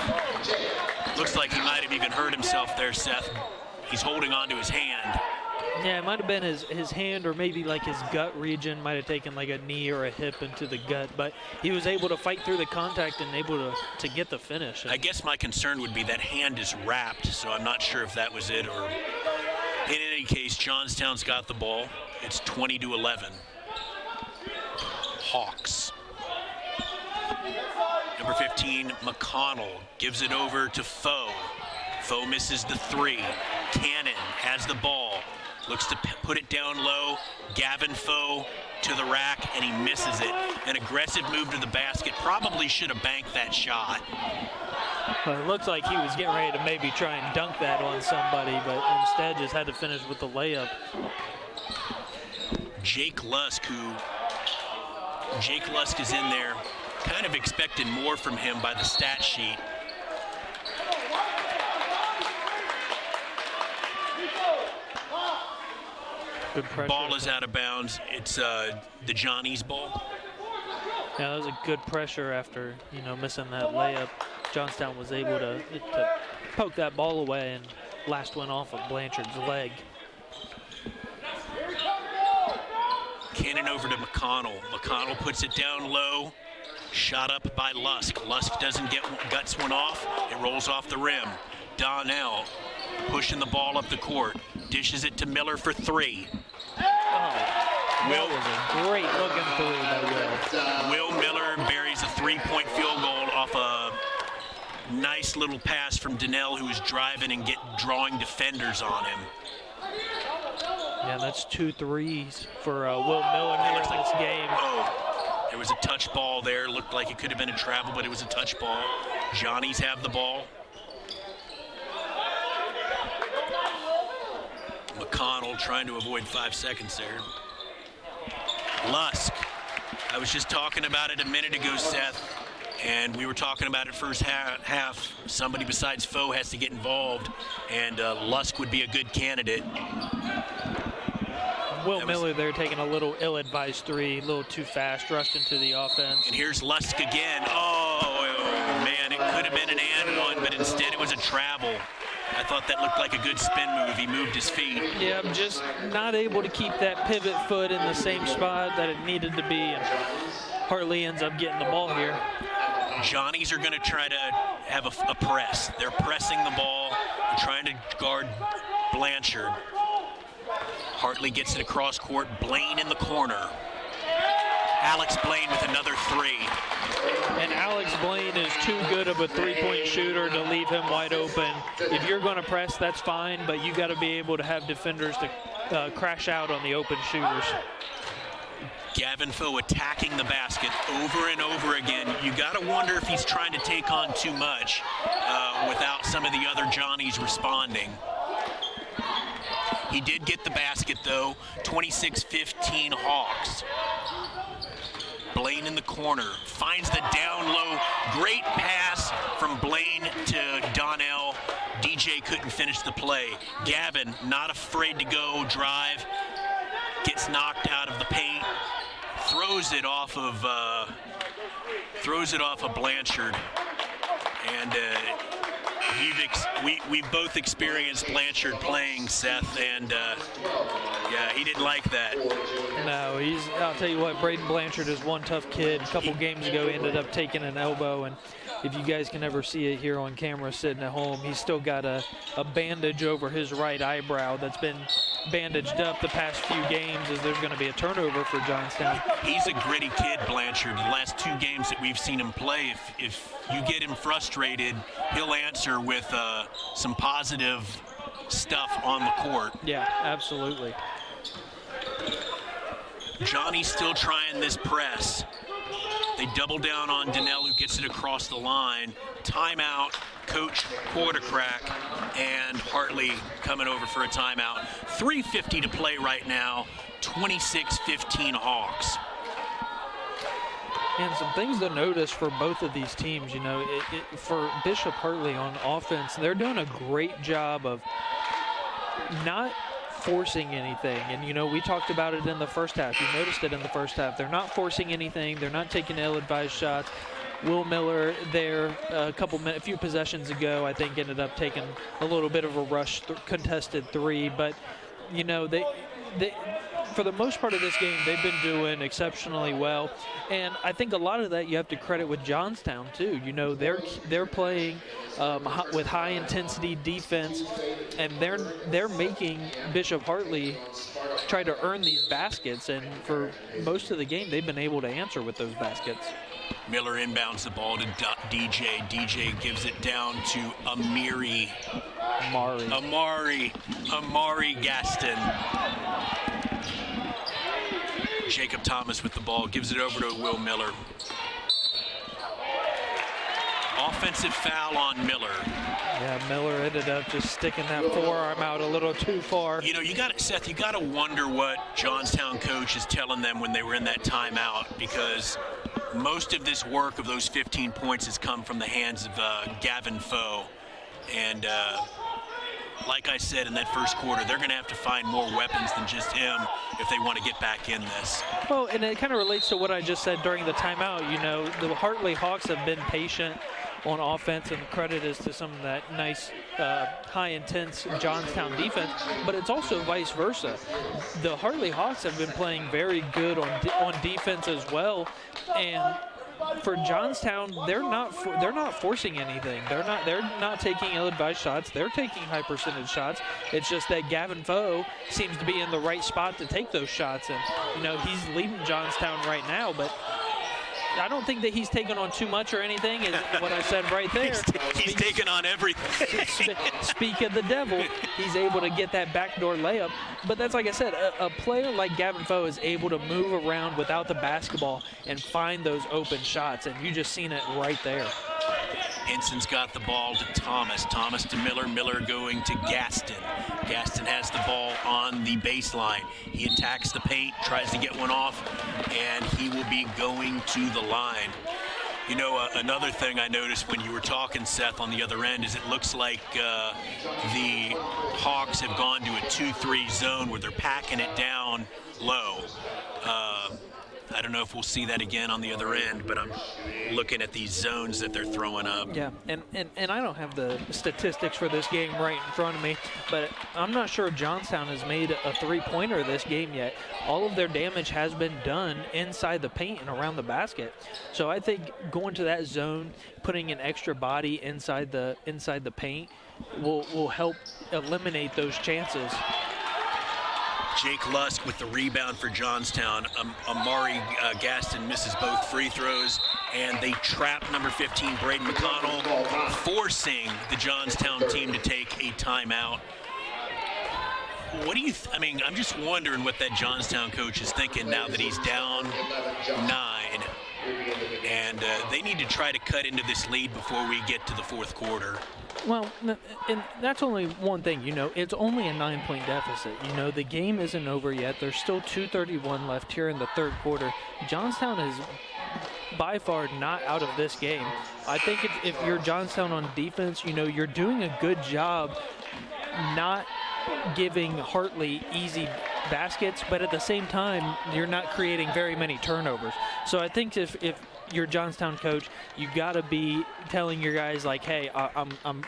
Looks like he might have even hurt himself there, Seth. He's holding on to his hand. Yeah, it might have been his hand, or maybe like his gut region might have taken like a knee or a hip into the gut, but he was able to fight through the contact and able to get the finish. I guess my concern would be that hand is wrapped, so I'm not sure if that was it, or in any case, Johnstown's got the ball. It's 20-11. Hawks. Number 15, McConnell gives it over to Foe. Foe misses the three. Cannon has the ball. Looks to put it down low. Gavin Foe to the rack, and he misses it. An aggressive move to the basket. Probably should have banked that shot. Well, it looks like he was getting ready to maybe try and dunk that on somebody, but instead just had to finish with the layup. Jake Lusk is in there, kind of expecting more from him by the stat sheet. Good pressure. Ball is out of bounds. It's the Johnny's ball. Yeah, that was a good pressure after, missing that layup. Johnstown was able to poke that ball away, and last went off of Blanchard's leg. Cannon over to McConnell. McConnell puts it down low. Shot up by Lusk. Lusk doesn't guts one off. It rolls off the rim. Donnell pushing the ball up the court. Dishes it to Miller for three. That was a great looking three by Will Miller buries a three-point field goal off a nice little pass from Donnell, who was driving and drawing defenders on him. Yeah, that's 2 threes for Will Miller here in this game. Oh, there was a touch ball there. Looked like it could have been a travel, but it was a touch ball. Johnnies have the ball. McConnell trying to avoid 5 seconds there. Lusk. I was just talking about it a minute ago, Seth, and we were talking about it first half. Somebody besides Foe has to get involved, and Lusk would be a good candidate. Will Miller there taking a little ill-advised three, a little too fast, rushed into the offense. And here's Lusk again. Oh, man, it could have been an and one, but instead it was a travel. I thought that looked like a good spin move. He moved his feet. Yeah, I'm just not able to keep that pivot foot in the same spot that it needed to be, and Hartley ends up getting the ball here. Johnnies are going to try to have a press. They're pressing the ball, trying to guard Blanchard. Hartley gets it across court. Blaine in the corner. Alex Blaine with another three. And Alex Blaine is too good of a three-point shooter to leave him wide open. If you're going to press, that's fine, but you got to be able to have defenders to crash out on the open shooters. Gavin Foe attacking the basket over and over again. You got to wonder if he's trying to take on too much without some of the other Johnnies responding. He did get the basket, though. 26-15 Hawks. Blaine in the corner, finds the down low. Great pass from Blaine to Donnell. DJ couldn't finish the play. Gavin, not afraid to go, drive, gets knocked out of the paint, throws it off of Blanchard. And we've both experienced Blanchard playing, Seth, and yeah, he didn't like that. No, I'll tell you what, Braden Blanchard is one tough kid. A couple games ago, he ended up taking an elbow, and if you guys can ever see it here on camera sitting at home, he's still got a bandage over his right eyebrow that's been bandaged up the past few games is there's going to be a turnover for Johnstown. He's a gritty kid, Blanchard. The last 2 games that we've seen him play, if you get him frustrated, he'll answer with some positive stuff on the court. Yeah, absolutely. Johnny's still trying this press. They double down on Donnell, who gets it across the line. Timeout, Coach Quartercrack, and Hartley coming over for a timeout. 3:50 to play right now, 26-15 Hawks. And some things to notice for both of these teams, for Bishop Hartley on offense, they're doing a great job of not forcing anything. And, we talked about it in the first half. You noticed it in the first half. They're not forcing anything. They're not taking ill-advised shots. Will Miller there a few possessions ago, I think, ended up taking a little bit of a rush contested 3. But, they for the most part of this game, they've been doing exceptionally well. And I think a lot of that you have to credit with Johnstown, too. They're playing with high-intensity defense, and they're making Bishop Hartley try to earn these baskets. And for most of the game, they've been able to answer with those baskets. Miller inbounds the ball to DJ. DJ gives it down to Amari Gaston. Jacob Thomas with the ball, gives it over to Will Miller. Offensive foul on Miller. Yeah, Miller ended up just sticking that forearm out a little too far. Seth, you got to wonder what Johnstown coach is telling them when they were in that timeout, because most of this work of those 15 points has come from the hands of Gavin Foe. And like I said in that first quarter, they're going to have to find more weapons than just him if they want to get back in this. Well, and it kind of relates to what I just said during the timeout. The Hartley Hawks have been patient on offense, and the credit is to some of that nice, high-intense Johnstown defense, but it's also vice versa. The Hartley Hawks have been playing very good on defense as well, and for Johnstown, they're not forcing anything. They're not taking ill-advised shots. They're taking high percentage shots. It's just that Gavin Foe seems to be in the right spot to take those shots, and he's leading Johnstown right now, but I don't think that he's taken on too much or anything, is what I said right there. He's taken on everything. Speak of the devil, he's able to get that backdoor layup. But that's, like I said, a player like Gavin Foe is able to move around without the basketball and find those open shots, and you just seen it right there. Henson's got the ball to Thomas. Thomas to Miller. Miller going to Gaston. Gaston has the ball on the baseline. He attacks the paint, tries to get one off, and he will be going to the line. Another thing I noticed when you were talking, Seth, on the other end is it looks like the Hawks have gone to a 2-3 zone where they're packing it down low. I don't know if we'll see that again on the other end, but I'm looking at these zones that they're throwing up. Yeah, and I don't have the statistics for this game right in front of me, but I'm not sure Johnstown has made a three-pointer this game yet. All of their damage has been done inside the paint and around the basket. So I think going to that zone, putting an extra body inside the paint will help eliminate those chances. Jake Lusk with the rebound for Johnstown. Amari Gaston misses both free throws, and they trap number 15, Braden McConnell, forcing the Johnstown team to take a timeout. What do you I'm just wondering what that Johnstown coach is thinking now that he's down 9, and they need to try to cut into this lead before we get to the fourth quarter. Well, and that's only one thing, it's only a 9-point deficit. The game isn't over yet. There's still 2:31 left here in the third quarter. Johnstown is by far not out of this game. I think if you're Johnstown on defense, you're doing a good job not giving Hartley easy baskets, but at the same time, you're not creating very many turnovers. So I think if you're Johnstown coach, you got to be telling your guys like, hey, I'm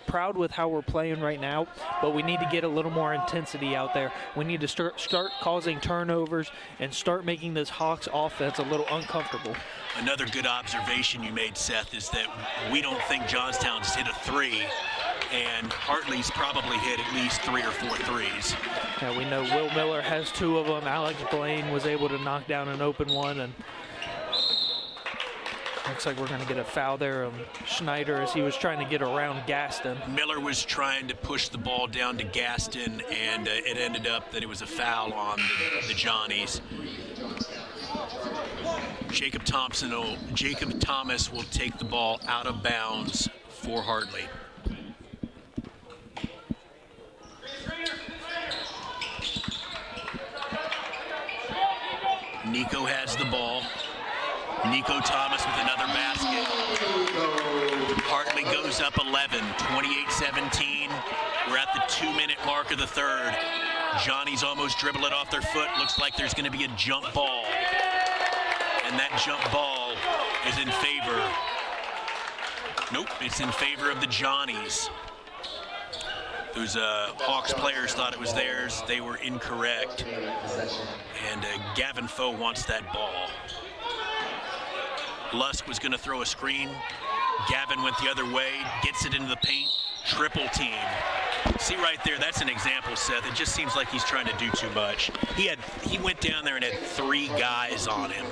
proud with how we're playing right now, but we need to get a little more intensity out there. We need to start causing turnovers and start making this Hawks offense a little uncomfortable. Another good observation you made, Seth, is that we don't think Johnstown's hit a 3. and Hartley's probably hit at least 3 or 4 threes. Yeah, we know Will Miller has 2 of them. Alex Blaine was able to knock down an open one, and looks like we're going to get a foul there on Schneider as he was trying to get around Gaston. Miller was trying to push the ball down to Gaston, and it ended up that it was a foul on the Johnnies. Jacob Thomas will take the ball out of bounds for Hartley. Nico has the ball. Nico Thomas with another basket. Hartley goes up 11, 28-17. We're at the 2-minute mark of the third. Johnny's almost dribble it off their foot. Looks like there's going to be a jump ball. And that jump ball is in favor. Nope, it's in favor of the Johnnies. Those Hawks players thought it was theirs. They were incorrect. And Gavin Foe wants that ball. Lusk was going to throw a screen. Gavin went the other way, gets it into the paint, triple team. See right there, that's an example, Seth. It just seems like he's trying to do too much. He went down there and had 3 guys on him.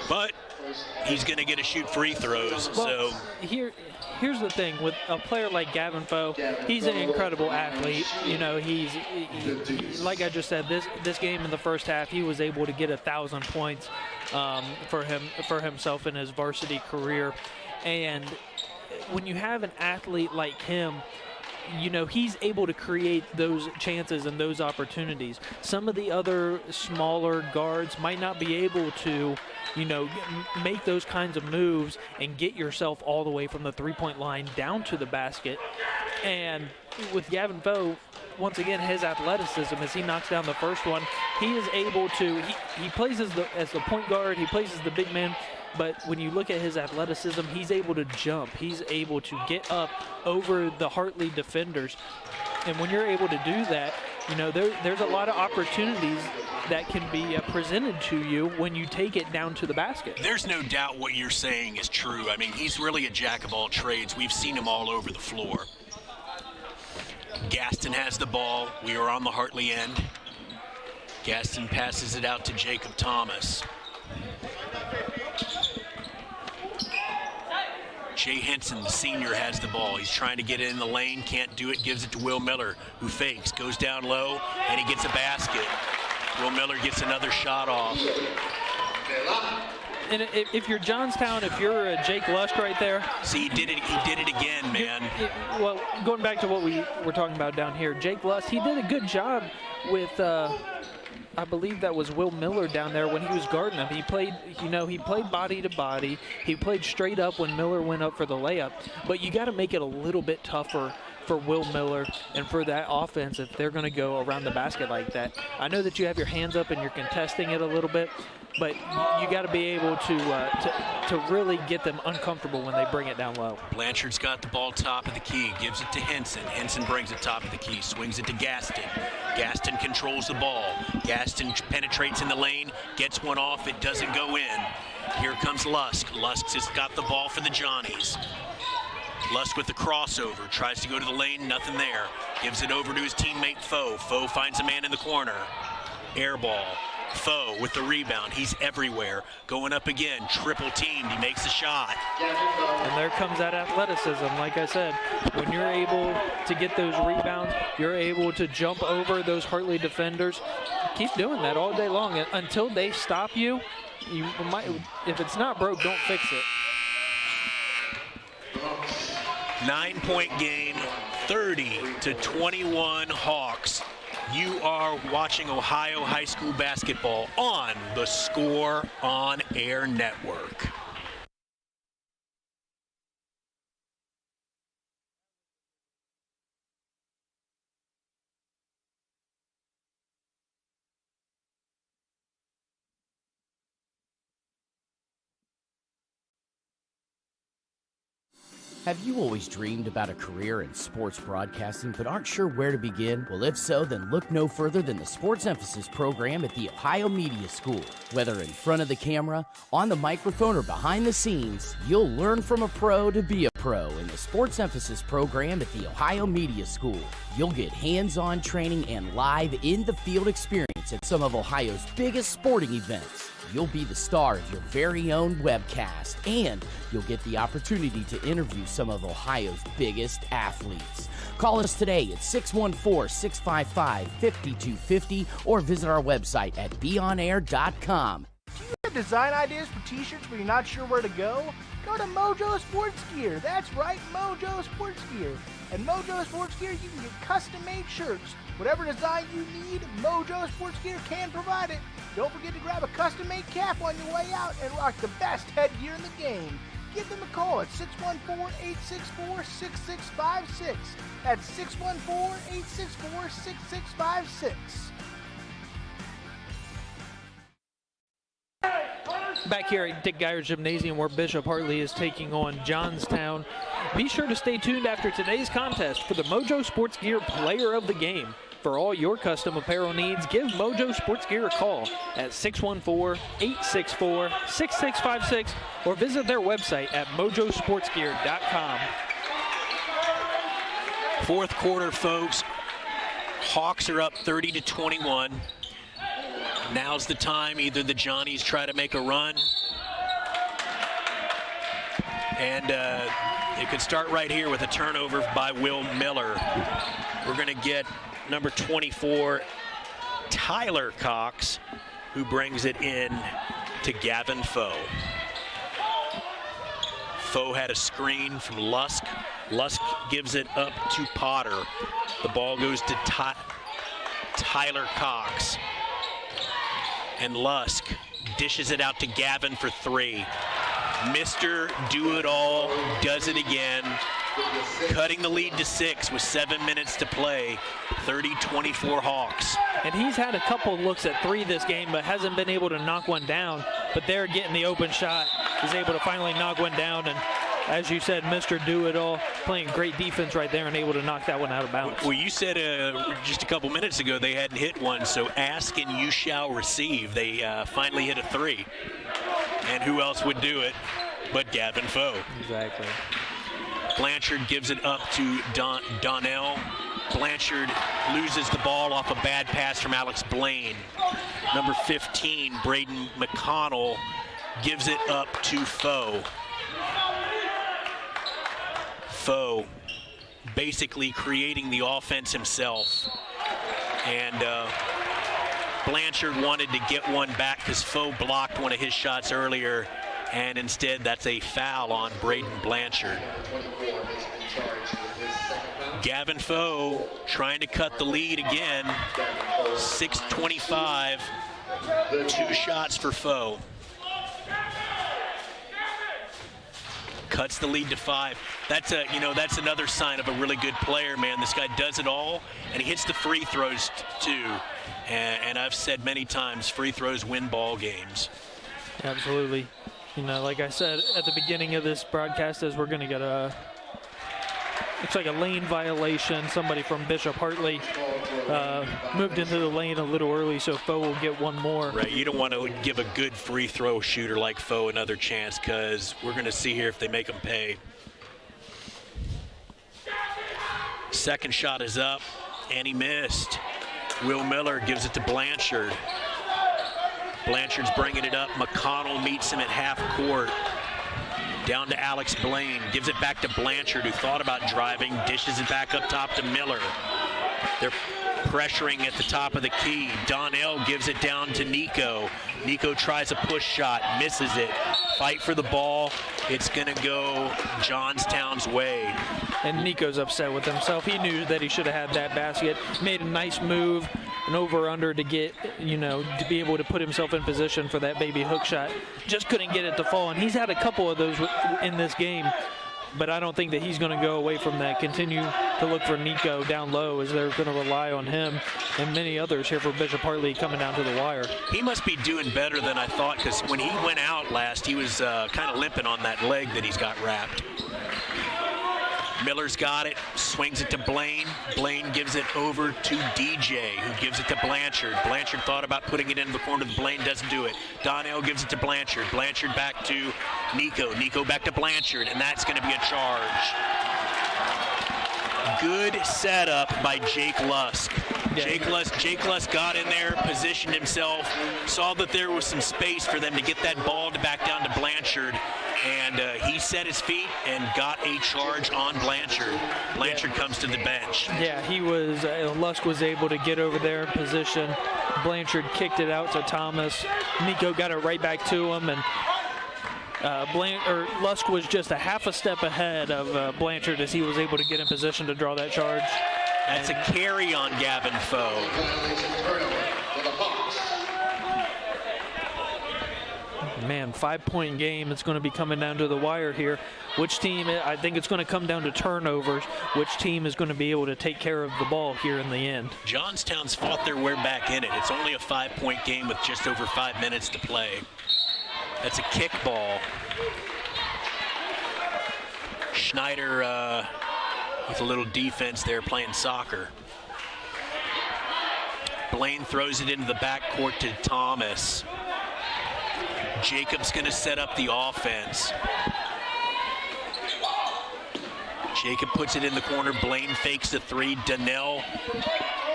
But he's going to get to shoot free throws. Well, so here's the thing with a player like Gavin Foe. He's an incredible athlete. You know, he like I just said, this game in the first half, he was able to get 1,000 points for himself in his varsity career. And when you have an athlete like him, you know, he's able to create those chances and those opportunities. Some of the other smaller guards might not be able to, you know, make those kinds of moves and get yourself all the way from the three-point line down to the basket. And with Gavin Foe, once again, his athleticism, as he knocks down the first one, he is able to, he plays as the point guard, he plays as the big man, but when you look at his athleticism, he's able to jump. He's able to get up over the Hartley defenders. And when you're able to do that, you know, there's a lot of opportunities that can be presented to you when you take it down to the basket. There's no doubt what you're saying is true. I mean, he's really a jack of all trades. We've seen him all over the floor. Gaston has the ball. We are on the Hartley end. Gaston passes it out to Jacob Thomas. Jay Henson, the senior, has the ball. He's trying to get it in the lane, can't do it, gives it to Will Miller, who fakes, goes down low, and he gets a basket. Will Miller gets another shot off. And if you're Johnstown, if you're Jake Lusk right there. See, he did it again, man. Well, going back to what we were talking about down here, Jake Lusk, he did a good job with, I believe that was Will Miller down there when he was guarding him. He played, you know, he played body to body. He played straight up when Miller went up for the layup. But you got to make it a little bit tougher for Will Miller and for that offense if they're going to go around the basket like that. I know that you have your hands up and you're contesting it a little bit, but you got to be able to really get them uncomfortable when they bring it down low. Blanchard's got the ball top of the key, gives it to Henson. Henson brings it top of the key, swings it to Gaston. Gaston controls the ball. Gaston penetrates in the lane, gets one off, it doesn't go in. Here comes Lusk. Lusk has got the ball for the Johnnies. Lusk with the crossover, tries to go to the lane, nothing there. Gives it over to his teammate Foe. Foe finds a man in the corner. Air ball. Foe with the rebound. He's everywhere. Going up again, triple teamed. He makes a shot. And there comes that athleticism. Like I said, when you're able to get those rebounds, you're able to jump over those Hartley defenders. Keep doing that all day long until they stop you. You might, if it's not broke, don't fix it. 9-point game, 30-21 Hawks. You are watching Ohio High School basketball on the Score On Air Network. Have you always dreamed about a career in sports broadcasting but aren't sure where to begin? Well, if so, then look no further than the Sports Emphasis program at the Ohio Media School. Whether in front of the camera, on the microphone, or behind the scenes, you'll learn from a pro to be a pro in the Sports Emphasis program at the Ohio Media School. You'll get hands-on training and live in-the-field experience at some of Ohio's biggest sporting events. You'll be the star of your very own webcast, and you'll get the opportunity to interview some of Ohio's biggest athletes. Call us today at 614-655-5250 or visit our website at beonair.com. Do you have design ideas for t-shirts but you're not sure where to go? Go to Mojo Sports Gear. That's right, Mojo Sports Gear. At Mojo Sports Gear, you can get custom-made shirts. Whatever design you need, Mojo Sports Gear can provide it. Don't forget to grab a custom-made cap on your way out and rock the best headgear in the game. Give them a call at 614-864-6656. That's 614-864-6656. Back here at Dick Geyer Gymnasium, where Bishop Hartley is taking on Johnstown. Be sure to stay tuned after today's contest for the Mojo Sports Gear Player of the Game. For all your custom apparel needs, give Mojo Sports Gear a call at 614-864-6656 or visit their website at mojosportsgear.com. Fourth quarter, folks. Hawks are up 30-21. Now's the time. Either the Johnnies try to make a run, and it could start right here with a turnover by Will Miller. We're going to get number 24, Tyler Cox, who brings it in to Gavin Foe. Foe had a screen from Lusk. Lusk gives it up to Potter. The ball goes to Tyler Cox. And Lusk dishes it out to Gavin for three. Mr. Do-It-All does it again, cutting the lead to 6 with 7 minutes to play. 30-24 Hawks. And he's had a couple looks at three this game, but hasn't been able to knock one down. But they're getting the open shot. He's able to finally knock one down. And as you said, Mr. Do-It-All playing great defense right there and able to knock that one out of bounds. Well, you said just a couple minutes ago they hadn't hit one, so ask and you shall receive. They finally hit a three. And who else would do it but Gavin Foe? Exactly. Blanchard gives it up to Donnell. Blanchard loses the ball off a bad pass from Alex Blaine. Number 15, Braden McConnell, gives it up to Foe. Foe basically creating the offense himself. And Blanchard wanted to get one back because Foe blocked one of his shots earlier, and instead that's a foul on Braden Blanchard. Gavin Foe trying to cut the lead again. 6:25, 2 shots for Foe. Cuts the lead to 5. That's another sign of a really good player, man. This guy does it all, and he hits the free throws too. And I've said many times, free throws win ball games. Absolutely. Like I said at the beginning of this broadcast, as we're going to get looks like a lane violation. Somebody from Bishop Hartley moved into the lane a little early, so Foe will get one more. Right, you don't want to give a good free throw shooter like Foe another chance, because we're going to see here if they make them pay. Second shot is up, and he missed. Will Miller gives it to Blanchard. Blanchard's bringing it up. McConnell meets him at half court. Down to Alex Blaine, gives it back to Blanchard, who thought about driving, dishes it back up top to Miller. They're pressuring at the top of the key. Donnell gives it down to Nico. Nico tries a push shot, misses it. Fight for the ball. It's going to go Johnstown's way. And Nico's upset with himself. He knew that he should have had that basket. Made a nice move, an over-under to get, to be able to put himself in position for that baby hook shot. Just couldn't get it to fall. And he's had a couple of those in this game. But I don't think that he's going to go away from that. Continue to look for Nico down low, as they're going to rely on him and many others here for Bishop Hartley coming down to the wire. He must be doing better than I thought, because when he went out last, he was kind of limping on that leg that he's got wrapped. Miller's got it, swings it to Blaine. Blaine gives it over to DJ, who gives it to Blanchard. Blanchard thought about putting it into the corner. Blaine doesn't do it. Donnell gives it to Blanchard. Blanchard back to Nico. Nico back to Blanchard, and that's going to be a charge. Good setup by Jake Lusk. Jake Lusk got in there, positioned himself, saw that there was some space for them to get that ball back down to Blanchard, and he set his feet and got a charge on Blanchard. Blanchard comes to the bench. Yeah, he was. Lusk was able to get over there in position. Blanchard kicked it out to Thomas. Nico got it right back to him, and Lusk was just a half a step ahead of Blanchard as he was able to get in position to draw that charge. That's a carry on Gavin Foe. Man, 5-point game. It's going to be coming down to the wire here. Which team, I think it's going to come down to turnovers. Which team is going to be able to take care of the ball here in the end? Johnstown's fought their way back in it. It's only a 5-point game with just over 5 minutes to play. That's a kick ball. Schneider with a little defense there playing soccer. Blaine throws it into the backcourt to Thomas. Jacob's going to set up the offense. Jacob puts it in the corner. Blaine fakes the three. Donnell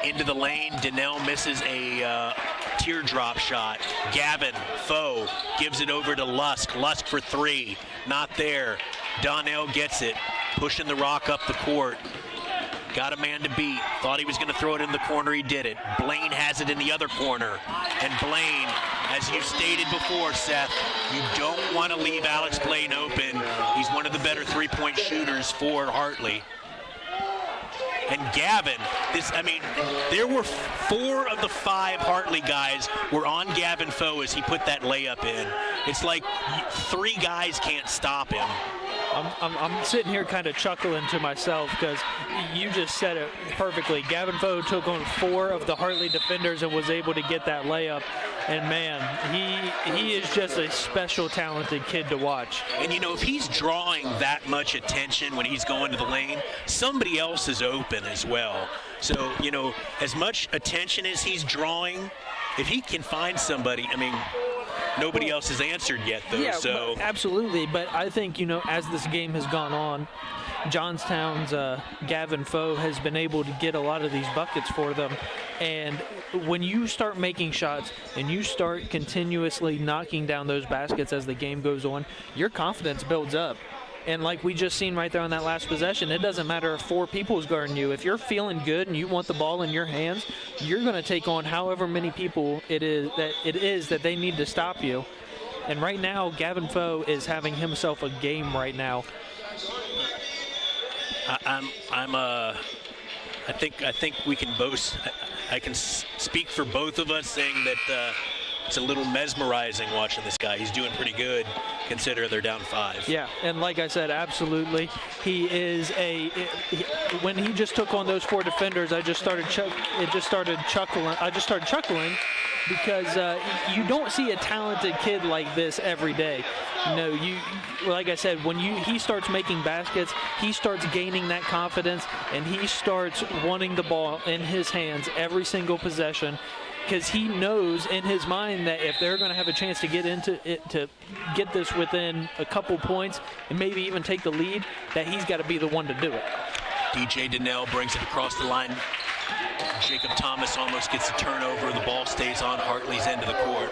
into the lane. Donnell misses a teardrop shot. Gavin Foe gives it over to Lusk. Lusk for three. Not there. Donnell gets it. Pushing the rock up the court. Got a man to beat. Thought he was going to throw it in the corner. He did it. Blaine has it in the other corner. And Blaine, as you stated before, Seth, you don't want to leave Alex Blaine open. He's one of the better three-point shooters for Hartley. And Gavin, there were 4 of the 5 Hartley guys were on Gavin Foe as he put that layup in. It's like 3 guys can't stop him. I'm sitting here kind of chuckling to myself because you just said it perfectly. Gavin Foe took on 4 of the Hartley defenders and was able to get that layup. And man, he is just a special talented kid to watch. And if he's drawing that much attention when he's going to the lane, somebody else is open as well. So, as much attention as he's drawing, if he can find somebody, nobody else has answered yet, though. Yeah, so absolutely. But I think, as this game has gone on, Johnstown's Gavin Foe has been able to get a lot of these buckets for them. And when you start making shots and you start continuously knocking down those baskets as the game goes on, your confidence builds up. And like we just seen right there on that last possession, it doesn't matter if 4 people is guarding you. If you're feeling good and you want the ball in your hands, you're going to take on however many people it is that they need to stop you. And right now, Gavin Foe is having himself a game right now. I think we can both. I can speak for both of us saying that it's a little mesmerizing watching this guy. He's doing pretty good, considering they're down 5. Yeah, and like I said, absolutely, he is when he just took on those 4 defenders, I just started chuckling because you don't see a talented kid like this every day. Like I said, when he starts making baskets, he starts gaining that confidence, and he starts wanting the ball in his hands every single possession. Because he knows in his mind that if they're going to have a chance to get into it, to get this within a couple points and maybe even take the lead, that he's got to be the one to do it. DJ Donnell brings it across the line. Jacob Thomas almost gets a turnover. The ball stays on Hartley's end of the court.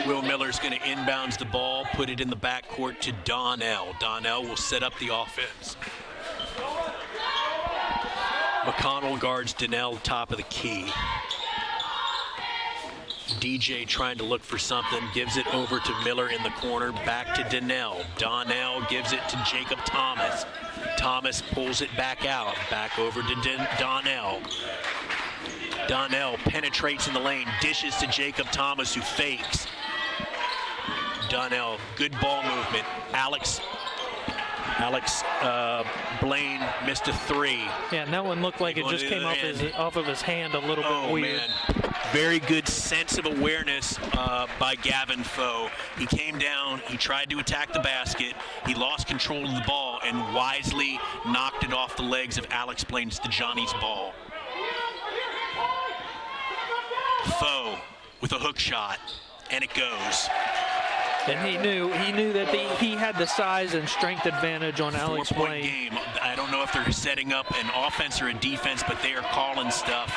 Will Miller's going to inbounds the ball, put it in the backcourt to Donnell. Donnell will set up the offense. McConnell guards Donnell top of the key. DJ trying to look for something, gives it over to Miller in the corner, back to Donnell. Donnell gives it to Jacob Thomas. Thomas pulls it back out, back over to Donnell. Donnell penetrates in the lane, dishes to Jacob Thomas, who fakes. Donnell, good ball movement. Alex Blaine missed a 3. Yeah, and that one looked like it just came off of his hand a little bit weird. Man. very good sense of awareness by Gavin Foe. He came down, he tried to attack the basket, he lost control of the ball and wisely knocked it off the legs of Alex Blaine's the Johnny's ball. Foe with a hook shot, and it goes. And he knew that he had the size and strength advantage on Alex Blaine. 4-point game. I don't know if they're setting up an offense or a defense, but they are calling stuff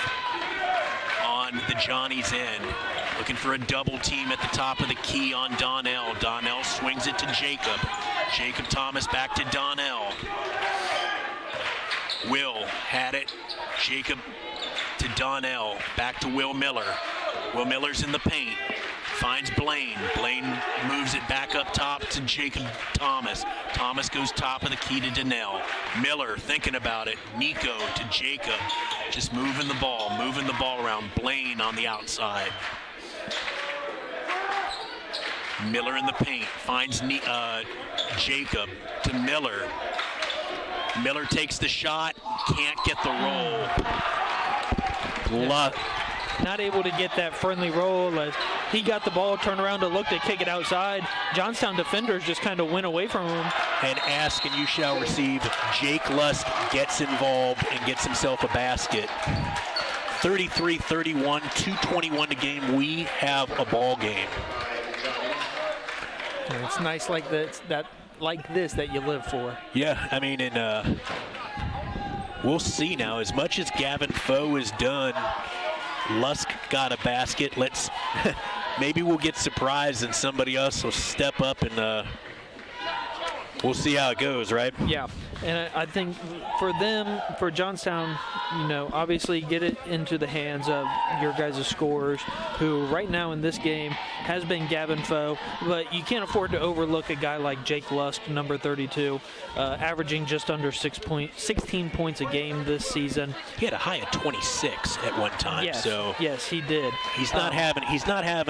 on the Johnny's end. Looking for a double team at the top of the key on Donnell. Donnell swings it to Jacob. Jacob Thomas back to Donnell. Will had it. Jacob to Donnell. Back to Will Miller. Will Miller's in the paint. Finds Blaine. Blaine moves it back up top to Jacob Thomas. Thomas goes top of the key to Donnell. Miller thinking about it. Nico to Jacob. Just moving the ball around. Blaine on the outside. Miller in the paint. Finds Jacob to Miller. Miller takes the shot. Can't get the roll. Not able to get that friendly roll as he got the ball, turned around to look to kick it outside. Johnstown defenders just kind of went away from him. And ask and you shall receive. Jake Lusk gets involved and gets himself a basket. 33-31, 2:21 to game. We have a ball game. And it's nice like this that you live for. Yeah, I mean, and we'll see now. As much as Gavin Foe has done, Lusk got a basket. Maybe we'll get surprised and somebody else will step up and we'll see how it goes, right? Yeah, and I think for Johnstown, obviously get it into the hands of your guys' scorers, who right now in this game has been Gavin Foe, but you can't afford to overlook a guy like Jake Lusk, number 32, averaging just under 16 points a game this season. He had a high of 26 at one time. Yes, so yes, he did. He's not having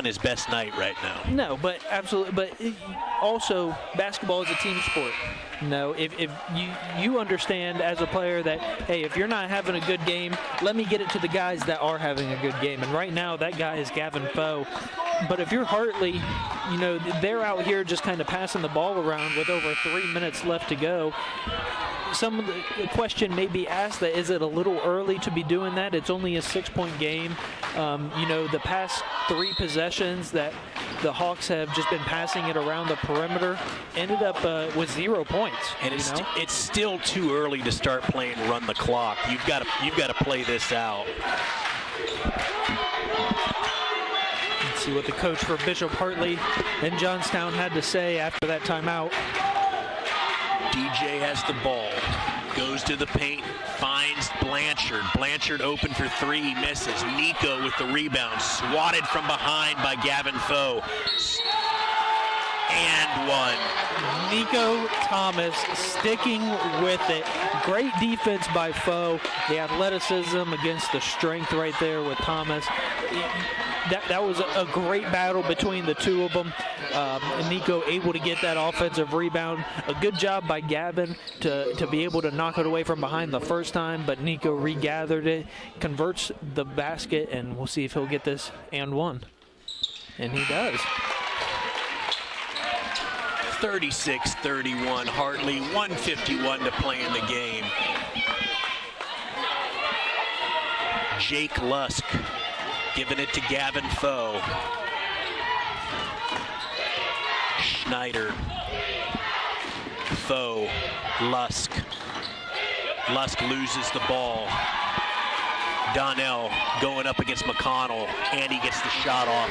his best night right now. No, but absolutely. But also, basketball is a team sport. If you understand as a player that, hey, if you're not having a good game, let me get it to the guys that are having a good game. And right now, that guy is Gavin Foe. But if you're Hartley, they're out here just kind of passing the ball around with over 3 minutes left to go. Some of the question may be asked that, is it a little early to be doing that? It's only a 6-point game. The past 3 possessions that the Hawks have just been passing it around the perimeter ended up with 0 points. And it's still too early to start playing run the clock. You've got to play this out. Let's see what the coach for Bishop Hartley and Johnstown had to say after that timeout. DJ has the ball, goes to the paint, finds Blanchard. Blanchard open for 3, he misses. Nico with the rebound, swatted from behind by Gavin Foe. And one. Nico Thomas sticking with it. Great defense by Foe. The athleticism against the strength right there with Thomas. That was a great battle between the two of them. Nico able to get that offensive rebound. A good job by Gavin to be able to knock it away from behind the first time, but Nico regathered it, converts the basket, and we'll see if he'll get this and one. And he does. 36-31 Hartley, 1:51 to play in the game. Jake Lusk giving it to Gavin Foe. Schneider, Foe, Lusk. Lusk loses the ball. Donnell going up against McConnell, and he gets the shot off.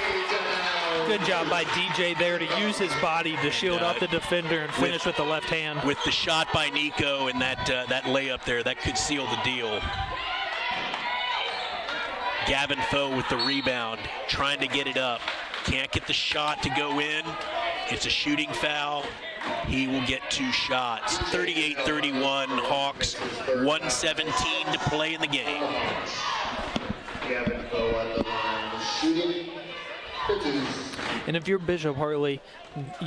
Good job by DJ there to use his body to shield off the defender and finish with the left hand. With the shot by Nico and that layup there, that could seal the deal. Gavin Foe with the rebound, trying to get it up. Can't get the shot to go in. It's a shooting foul. He will get 2 shots. 38-31 Hawks, 1:17 to play in the game. Gavin Foe on the line, shooting. And if you're Bishop Hartley,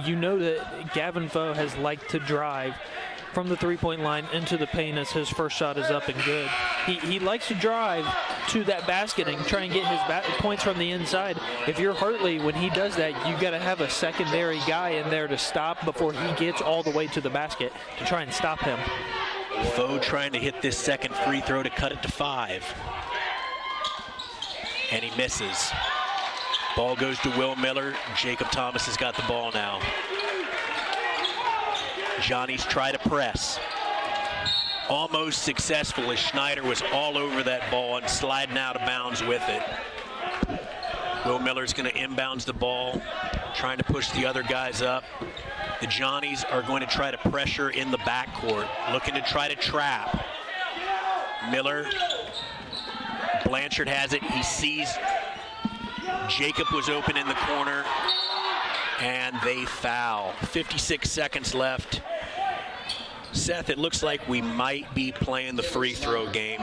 you know that Gavin Foe has liked to drive. from the three-point line into the paint as his first shot is up and good. He likes to drive to that basket and try and get his points from the inside. If you're Hartley, when he does that, you got to have a secondary guy in there to stop before he gets all the way to the basket to try and stop him. Foe trying to hit this second free throw to cut it to 5. And he misses. Ball goes to Will Miller. Jacob Thomas has got the ball now. Johnny's try to press. Almost successful as Schneider was all over that ball and sliding out of bounds with it. Will Miller's going to inbounds the ball, trying to push the other guys up. The Johnnies are going to try to pressure in the backcourt, looking to try to trap. Miller, Blanchard has it. He sees Jacob was open in the corner, and they foul. 56 seconds left. Seth, it looks like we might be playing the free throw game.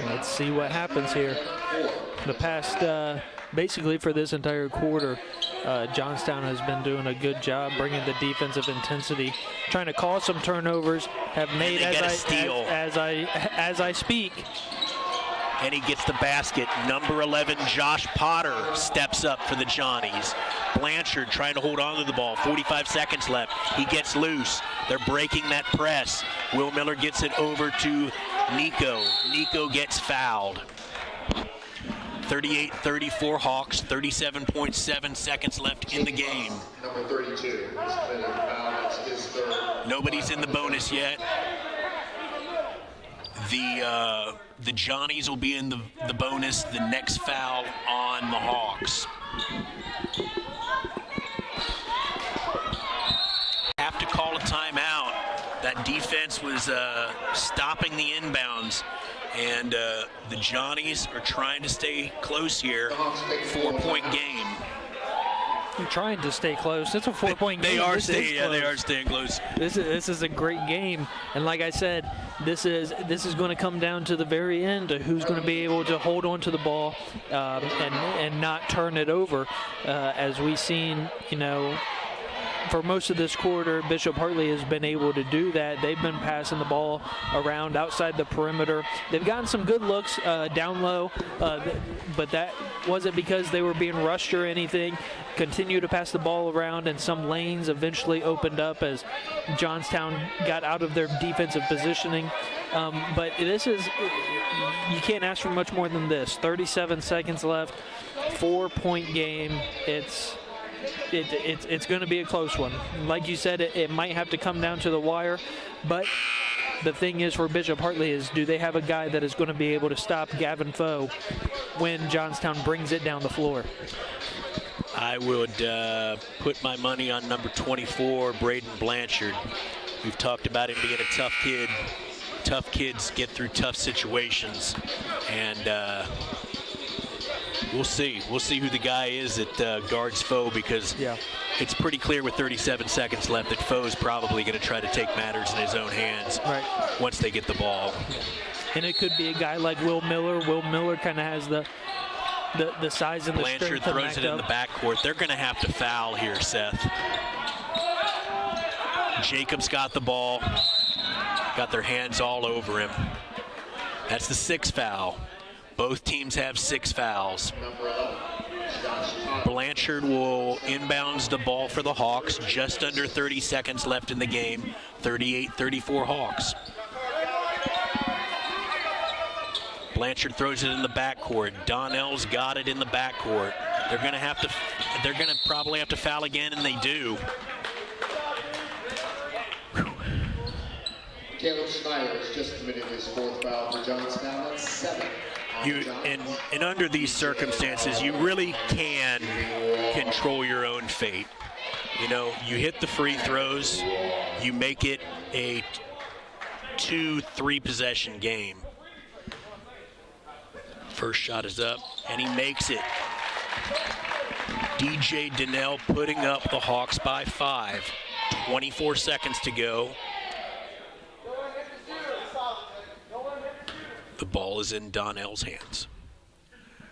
Let's see what happens here. The past, basically for this entire quarter, Johnstown has been doing a good job bringing the defensive intensity, trying to cause some turnovers. Have made as I speak. And he gets the basket. Number 11, Josh Potter, steps up for the Johnnies. Blanchard trying to hold on to the ball. 45 seconds left. He gets loose. They're breaking that press. Will Miller gets it over to Nico. Nico gets fouled. 38-34 Hawks. 37.7 seconds left in the game. Number 32. That's his third. Nobody's in the bonus yet. The Johnnies will be in the bonus. The next foul on the Hawks. Have to call a timeout. That defense was stopping the inbounds, and the Johnnies are trying to stay close here. 4-point game. You're trying to stay close. It's a 4-point game. They are staying close. This is a great game, and like I said, this is going to come down to the very end of who's going to be able to hold on to the ball and not turn it over. As we've seen, for most of this quarter, Bishop Hartley has been able to do that. They've been passing the ball around outside the perimeter. They've gotten some good looks down low, but that wasn't because they were being rushed or anything. Continue to pass the ball around, and some lanes eventually opened up as Johnstown got out of their defensive positioning. But this is, you can't ask for much more than this. 37 seconds left, 4-point game. It's going to be a close one. Like you said, it might have to come down to the wire, but the thing is for Bishop Hartley is, do they have a guy that is going to be able to stop Gavin Foe when Johnstown brings it down the floor? I would put my money on number 24, Braden Blanchard. We've talked about him being a tough kid. Tough kids get through tough situations, and we'll see. We'll see who the guy is that guards Foe, because it's pretty clear with 37 seconds left that Foe's probably going to try to take matters in his own hands once they get the ball. And it could be a guy like Will Miller. Will Miller kind of has the size and the strength. Blanchard throws it in the backcourt. They're going to have to foul here, Seth. Jacobs got the ball. Got their hands all over him. That's the 6th foul. Both teams have 6 fouls. Blanchard will inbounds the ball for the Hawks. Just under 30 seconds left in the game. 38-34 Hawks. Blanchard throws it in the backcourt. Donnell's got it in the backcourt. They're going to probably have to foul again, and they do. Caleb Schneider has just committed his 4th foul for Johnstown. That's 7. And under these circumstances, you really can control your own fate. You hit the free throws, you make it a 2-3 possession game. First shot is up, and he makes it. DJ Donnell putting up the Hawks by 5. 24 seconds to go. The ball is in Donnell's hands.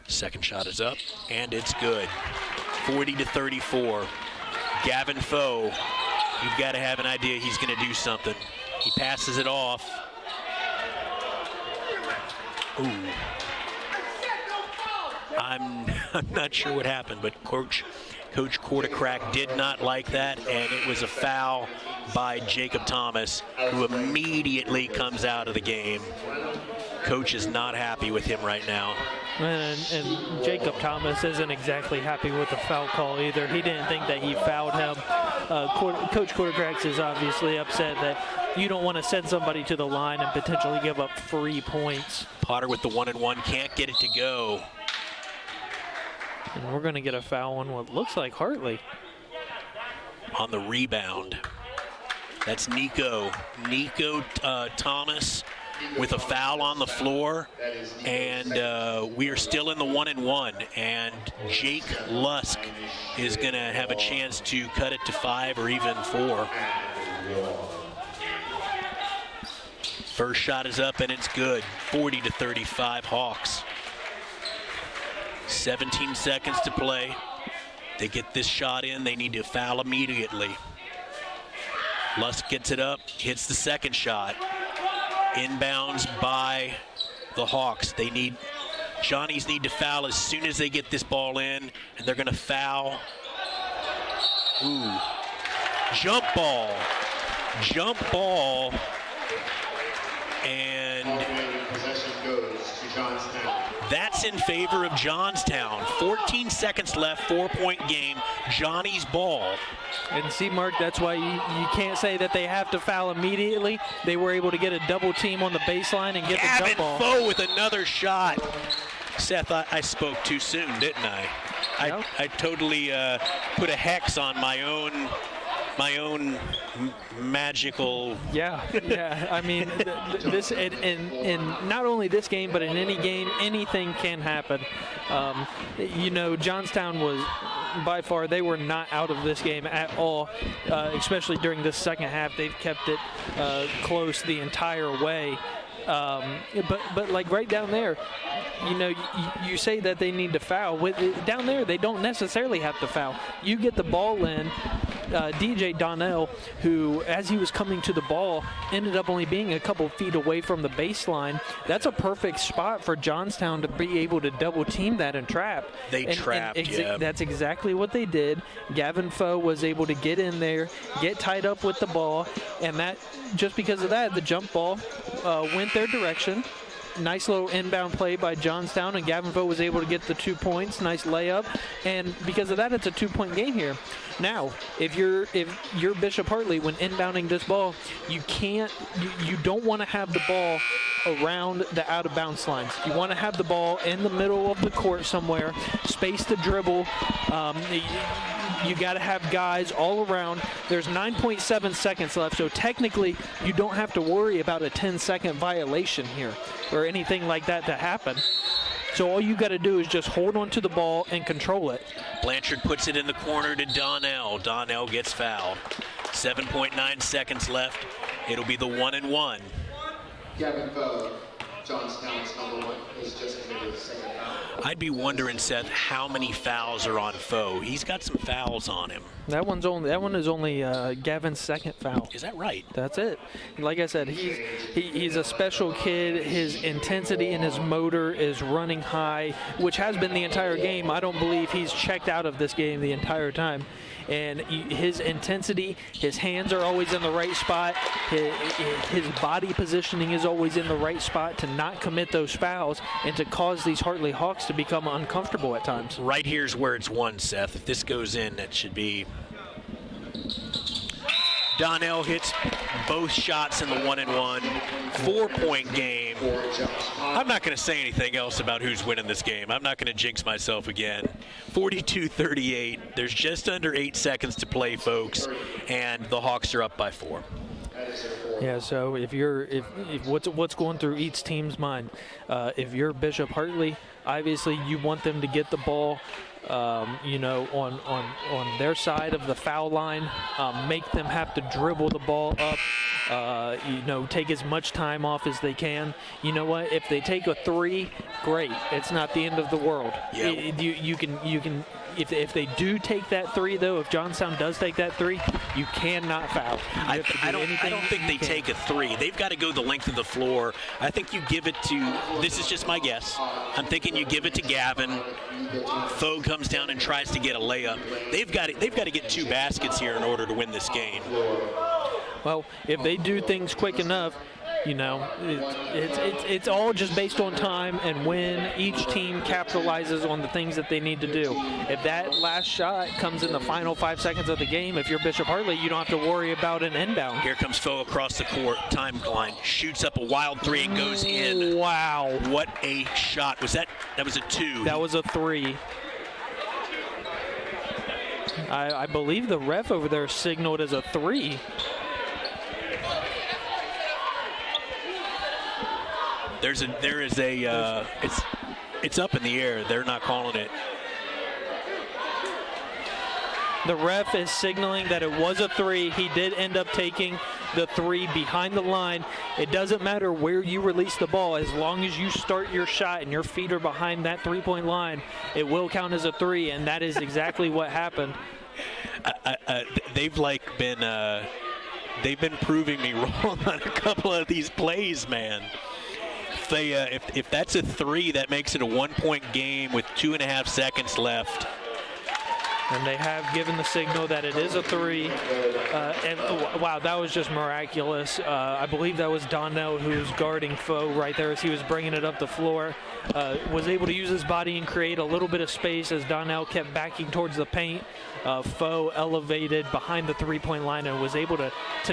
Second shot is up, and it's good. 40-34. Gavin Foe You've got to have an idea he's going to do something. He passes it off. Ooh. I'm not sure what happened, but Coach Quartercrack did not like that, and it was a foul by Jacob Thomas, who immediately comes out of the game. Coach is not happy with him right now. And Jacob Thomas isn't exactly happy with the foul call either. He didn't think that he fouled him. Coach Quartercrack is obviously upset that you don't want to send somebody to the line and potentially give up 3 points. Potter with the 1-and-1, can't get it to go. And we're going to get a foul on what looks like Hartley. On the rebound. That's Nico Thomas with a foul on the floor. And we are still in the 1-and-1. And Jake Lusk is going to have a chance to cut it to 5 or even 4. First shot is up and it's good. 40-35 Hawks. 17 seconds to play. They get this shot in, they need to foul immediately. Lusk gets it up, hits the second shot. Inbounds by the Hawks. Johnnies need to foul as soon as they get this ball in, and they're gonna foul. Ooh, jump ball, and Possession goes to Johnstown. that's in favor of Johnstown. 14 seconds left, 4-point game. Johnny's ball. And see, Mark, that's why you can't say that they have to foul immediately. They were able to get a double team on the baseline and get the jump ball. Gavin Foe with another shot. Seth, I spoke too soon, didn't I? No. I totally put a hex on my own magical. Yeah. I mean, this in not only this game, but in any game, anything can happen. Johnstown was by far, they were not out of this game at all, especially during this second half. They've kept it close the entire way. But like right down there, you say that they need to foul. Down there, they don't necessarily have to foul. You get the ball in. DJ Donnell, who, as he was coming to the ball, ended up only being a couple feet away from the baseline. That's a perfect spot for Johnstown to be able to double team that and trap. That's exactly what they did. Gavin Foe was able to get in there, get tied up with the ball, and that just because of that, the jump ball went their direction. Nice little inbound play by Johnstown, and Gavin Foe was able to get the 2 points. Nice layup, and because of that, it's a 2-point game here. Now, if you're Bishop Hartley, when inbounding this ball, you don't want to have the ball around the out of bounds lines. You want to have the ball in the middle of the court somewhere, space to dribble. You got to have guys all around. There's 9.7 seconds left, so technically you don't have to worry about a 10-second violation here or anything like that to happen. So all you got to do is just hold on to the ball and control it. Blanchard puts it in the corner to Donnell. Donnell gets fouled. 7.9 seconds left. It'll be the 1-and-1. Gavin Foe, Johnstown's number 1, has just committed a second foul. I'd be wondering, Seth, how many fouls are on Foe. He's got some fouls on him. That one is only Gavin's second foul. Is that right? That's it. Like I said, he's a special kid. His intensity and his motor is running high, which has been the entire game. I don't believe he's checked out of this game the entire time. And his intensity, his hands are always in the right spot. His body positioning is always in the right spot to not commit those fouls and to cause these Hartley Hawks to become uncomfortable at times. Right here's where it's won, Seth. If this goes in, that should be. Donnell hits both shots in the 1-and-1. 4-point game. I'm not going to say anything else about who's winning this game. I'm not going to jinx myself again. 42-38. There's just under 8 seconds to play, folks, and the Hawks are up by 4. Yeah, so if what's going through each team's mind, if you're Bishop Hartley, obviously you want them to get the ball on their side of the foul line, make them have to dribble the ball up. take as much time off as they can. You know what? If they take a 3, great. It's not the end of the world. Yeah. You can. If they do take that 3, though, if Johnstown does take that 3, you cannot foul. I don't think they take a 3. They've got to go the length of the floor. I think you give it to, this is just my guess, I'm thinking you give it to Gavin. Foe comes down and tries to get a layup. They've got to get 2 baskets here in order to win this game. Well, if they do things quick enough, it's all just based on time and when each team capitalizes on the things that they need to do. If that last shot comes in the final 5 seconds of the game, if you're Bishop Hartley, you don't have to worry about an inbound. Here comes Foe across the court, timeline, shoots up a wild 3 and goes in. Wow. What a shot. That was a 2. That was a 3. I believe the ref over there signaled as a 3. It's up in the air. They're not calling it. The ref is signaling that it was a 3. He did end up taking the 3 behind the line. It doesn't matter where you release the ball. As long as you start your shot and your feet are behind that 3-point line, it will count as a 3, and that is exactly what happened. They've been proving me wrong on a couple of these plays, man. If that's a 3, that makes it a 1-point game with 2.5 seconds left. And they have given the signal that it is a 3. Wow, that was just miraculous. I believe that was Donnell who's guarding Foe right there as he was bringing it up the floor. Was able to use his body and create a little bit of space as Donnell kept backing towards the paint. Foe elevated behind the 3-point line and was able to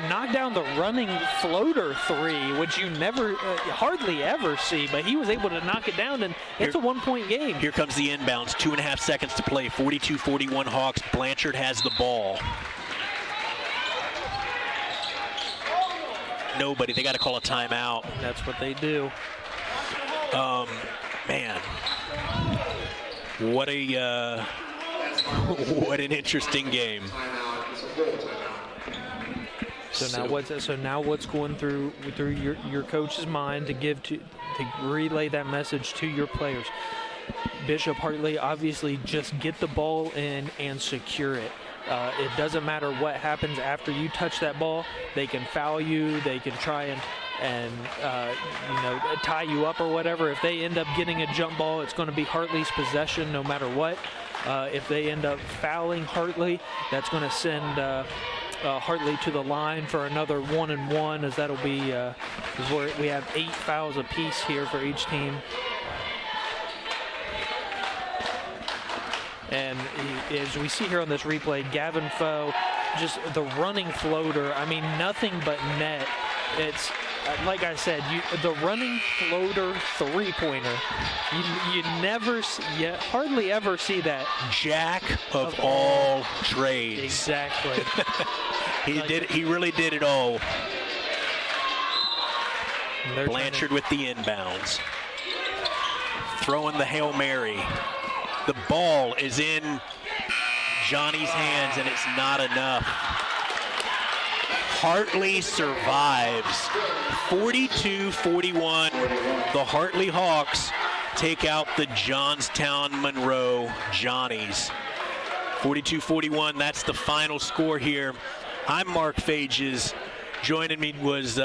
knock down the running floater 3, which you hardly ever see, but he was able to knock it down, and it's a 1-point game. Here comes the inbounds, 2.5 seconds to play, 42-41 Hawks. Blanchard has the ball. Nobody, they got to call a timeout. That's what they do. Man, what an interesting game. So now what's going through your coach's mind to relay that message to your players? Bishop Hartley, obviously just get the ball in and secure it. It doesn't matter what happens after you touch that ball. They can foul you. They can try and tie you up or whatever. If they end up getting a jump ball, it's going to be Hartley's possession no matter what. If they end up fouling Hartley, that's going to send Hartley to the line for another 1-and-1, as that'll be where we have 8 fouls apiece here for each team. And as we see here on this replay, Gavin Foe, just the running floater, I mean, nothing but net. It's, like I said, the running floater 3-pointer, you hardly ever see that. Jack of all trades. Exactly. He really did it all. Blanchard with the inbounds. Throwing the Hail Mary. The ball is in Johnny's hands, and it's not enough. Hartley survives. 42-41. The Hartley Hawks take out the Johnstown Monroe Johnnies. 42-41, that's the final score here. I'm Mark Fages. Joining me was...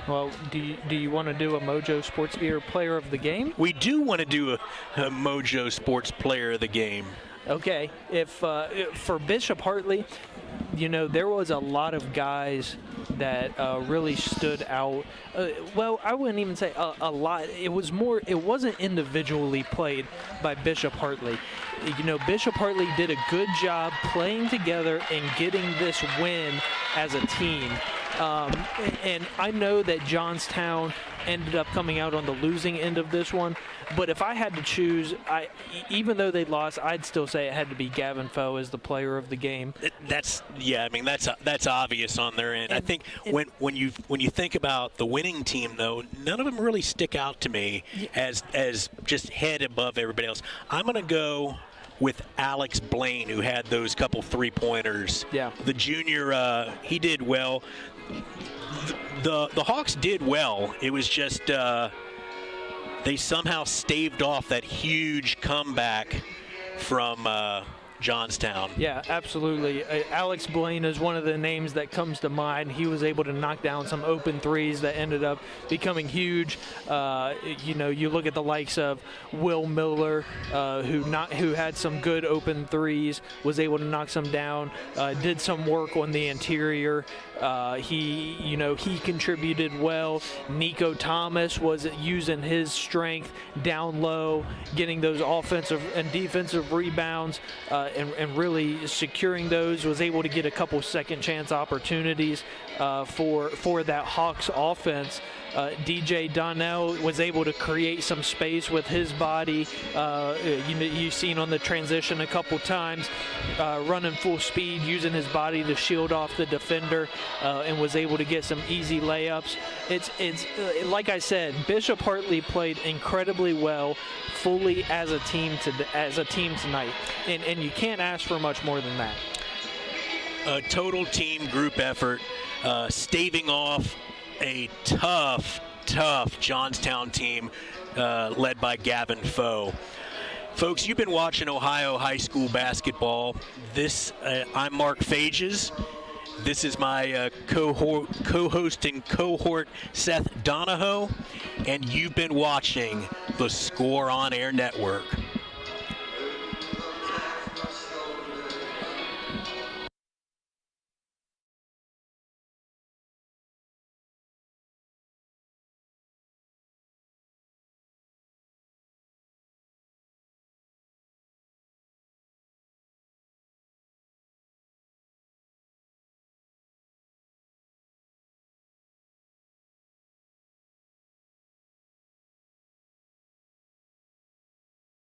Well, do you want to do a Mojo Sports Gear Player of the Game? We do want to do a Mojo Sports Player of the Game. Okay. If for Bishop Hartley, there was a lot of guys that really stood out. Well, I wouldn't even say a lot. It wasn't individually played by Bishop Hartley. Bishop Hartley did a good job playing together and getting this win as a team. And I know that Johnstown ended up coming out on the losing end of this one, but if I had to choose, even though they lost, I'd still say it had to be Gavin Foe as the player of the game. That's obvious on their end. I think when you think about the winning team, though, none of them really stick out to me as just head above everybody else. I'm going to go with Alex Blaine, who had those couple 3-pointers. Yeah. The junior, he did well. the Hawks did well. It was just they somehow staved off that huge comeback from Johnstown. Yeah, absolutely. Alex Blaine is one of the names that comes to mind. He was able to knock down some open threes that ended up becoming huge. You look at the likes of Will Miller, who had some good open threes, was able to knock some down, did some work on the interior. He contributed well. Nico Thomas was using his strength down low, getting those offensive and defensive rebounds, and really securing those. Was able to get a couple second chance opportunities for that Hawks offense. DJ Donnell was able to create some space with his body. You've seen on the transition a couple times, running full speed, using his body to shield off the defender, and was able to get some easy layups. It's like I said, Bishop Hartley played incredibly well, fully as a team tonight, and you can't ask for much more than that. A total team group effort, staving off a tough Johnstown team led by Gavin Foe. Folks, you've been watching Ohio high school basketball. I'm Mark Fages. This is my co-hosting cohort, Seth Donahoe, and you've been watching the Score on Air Network.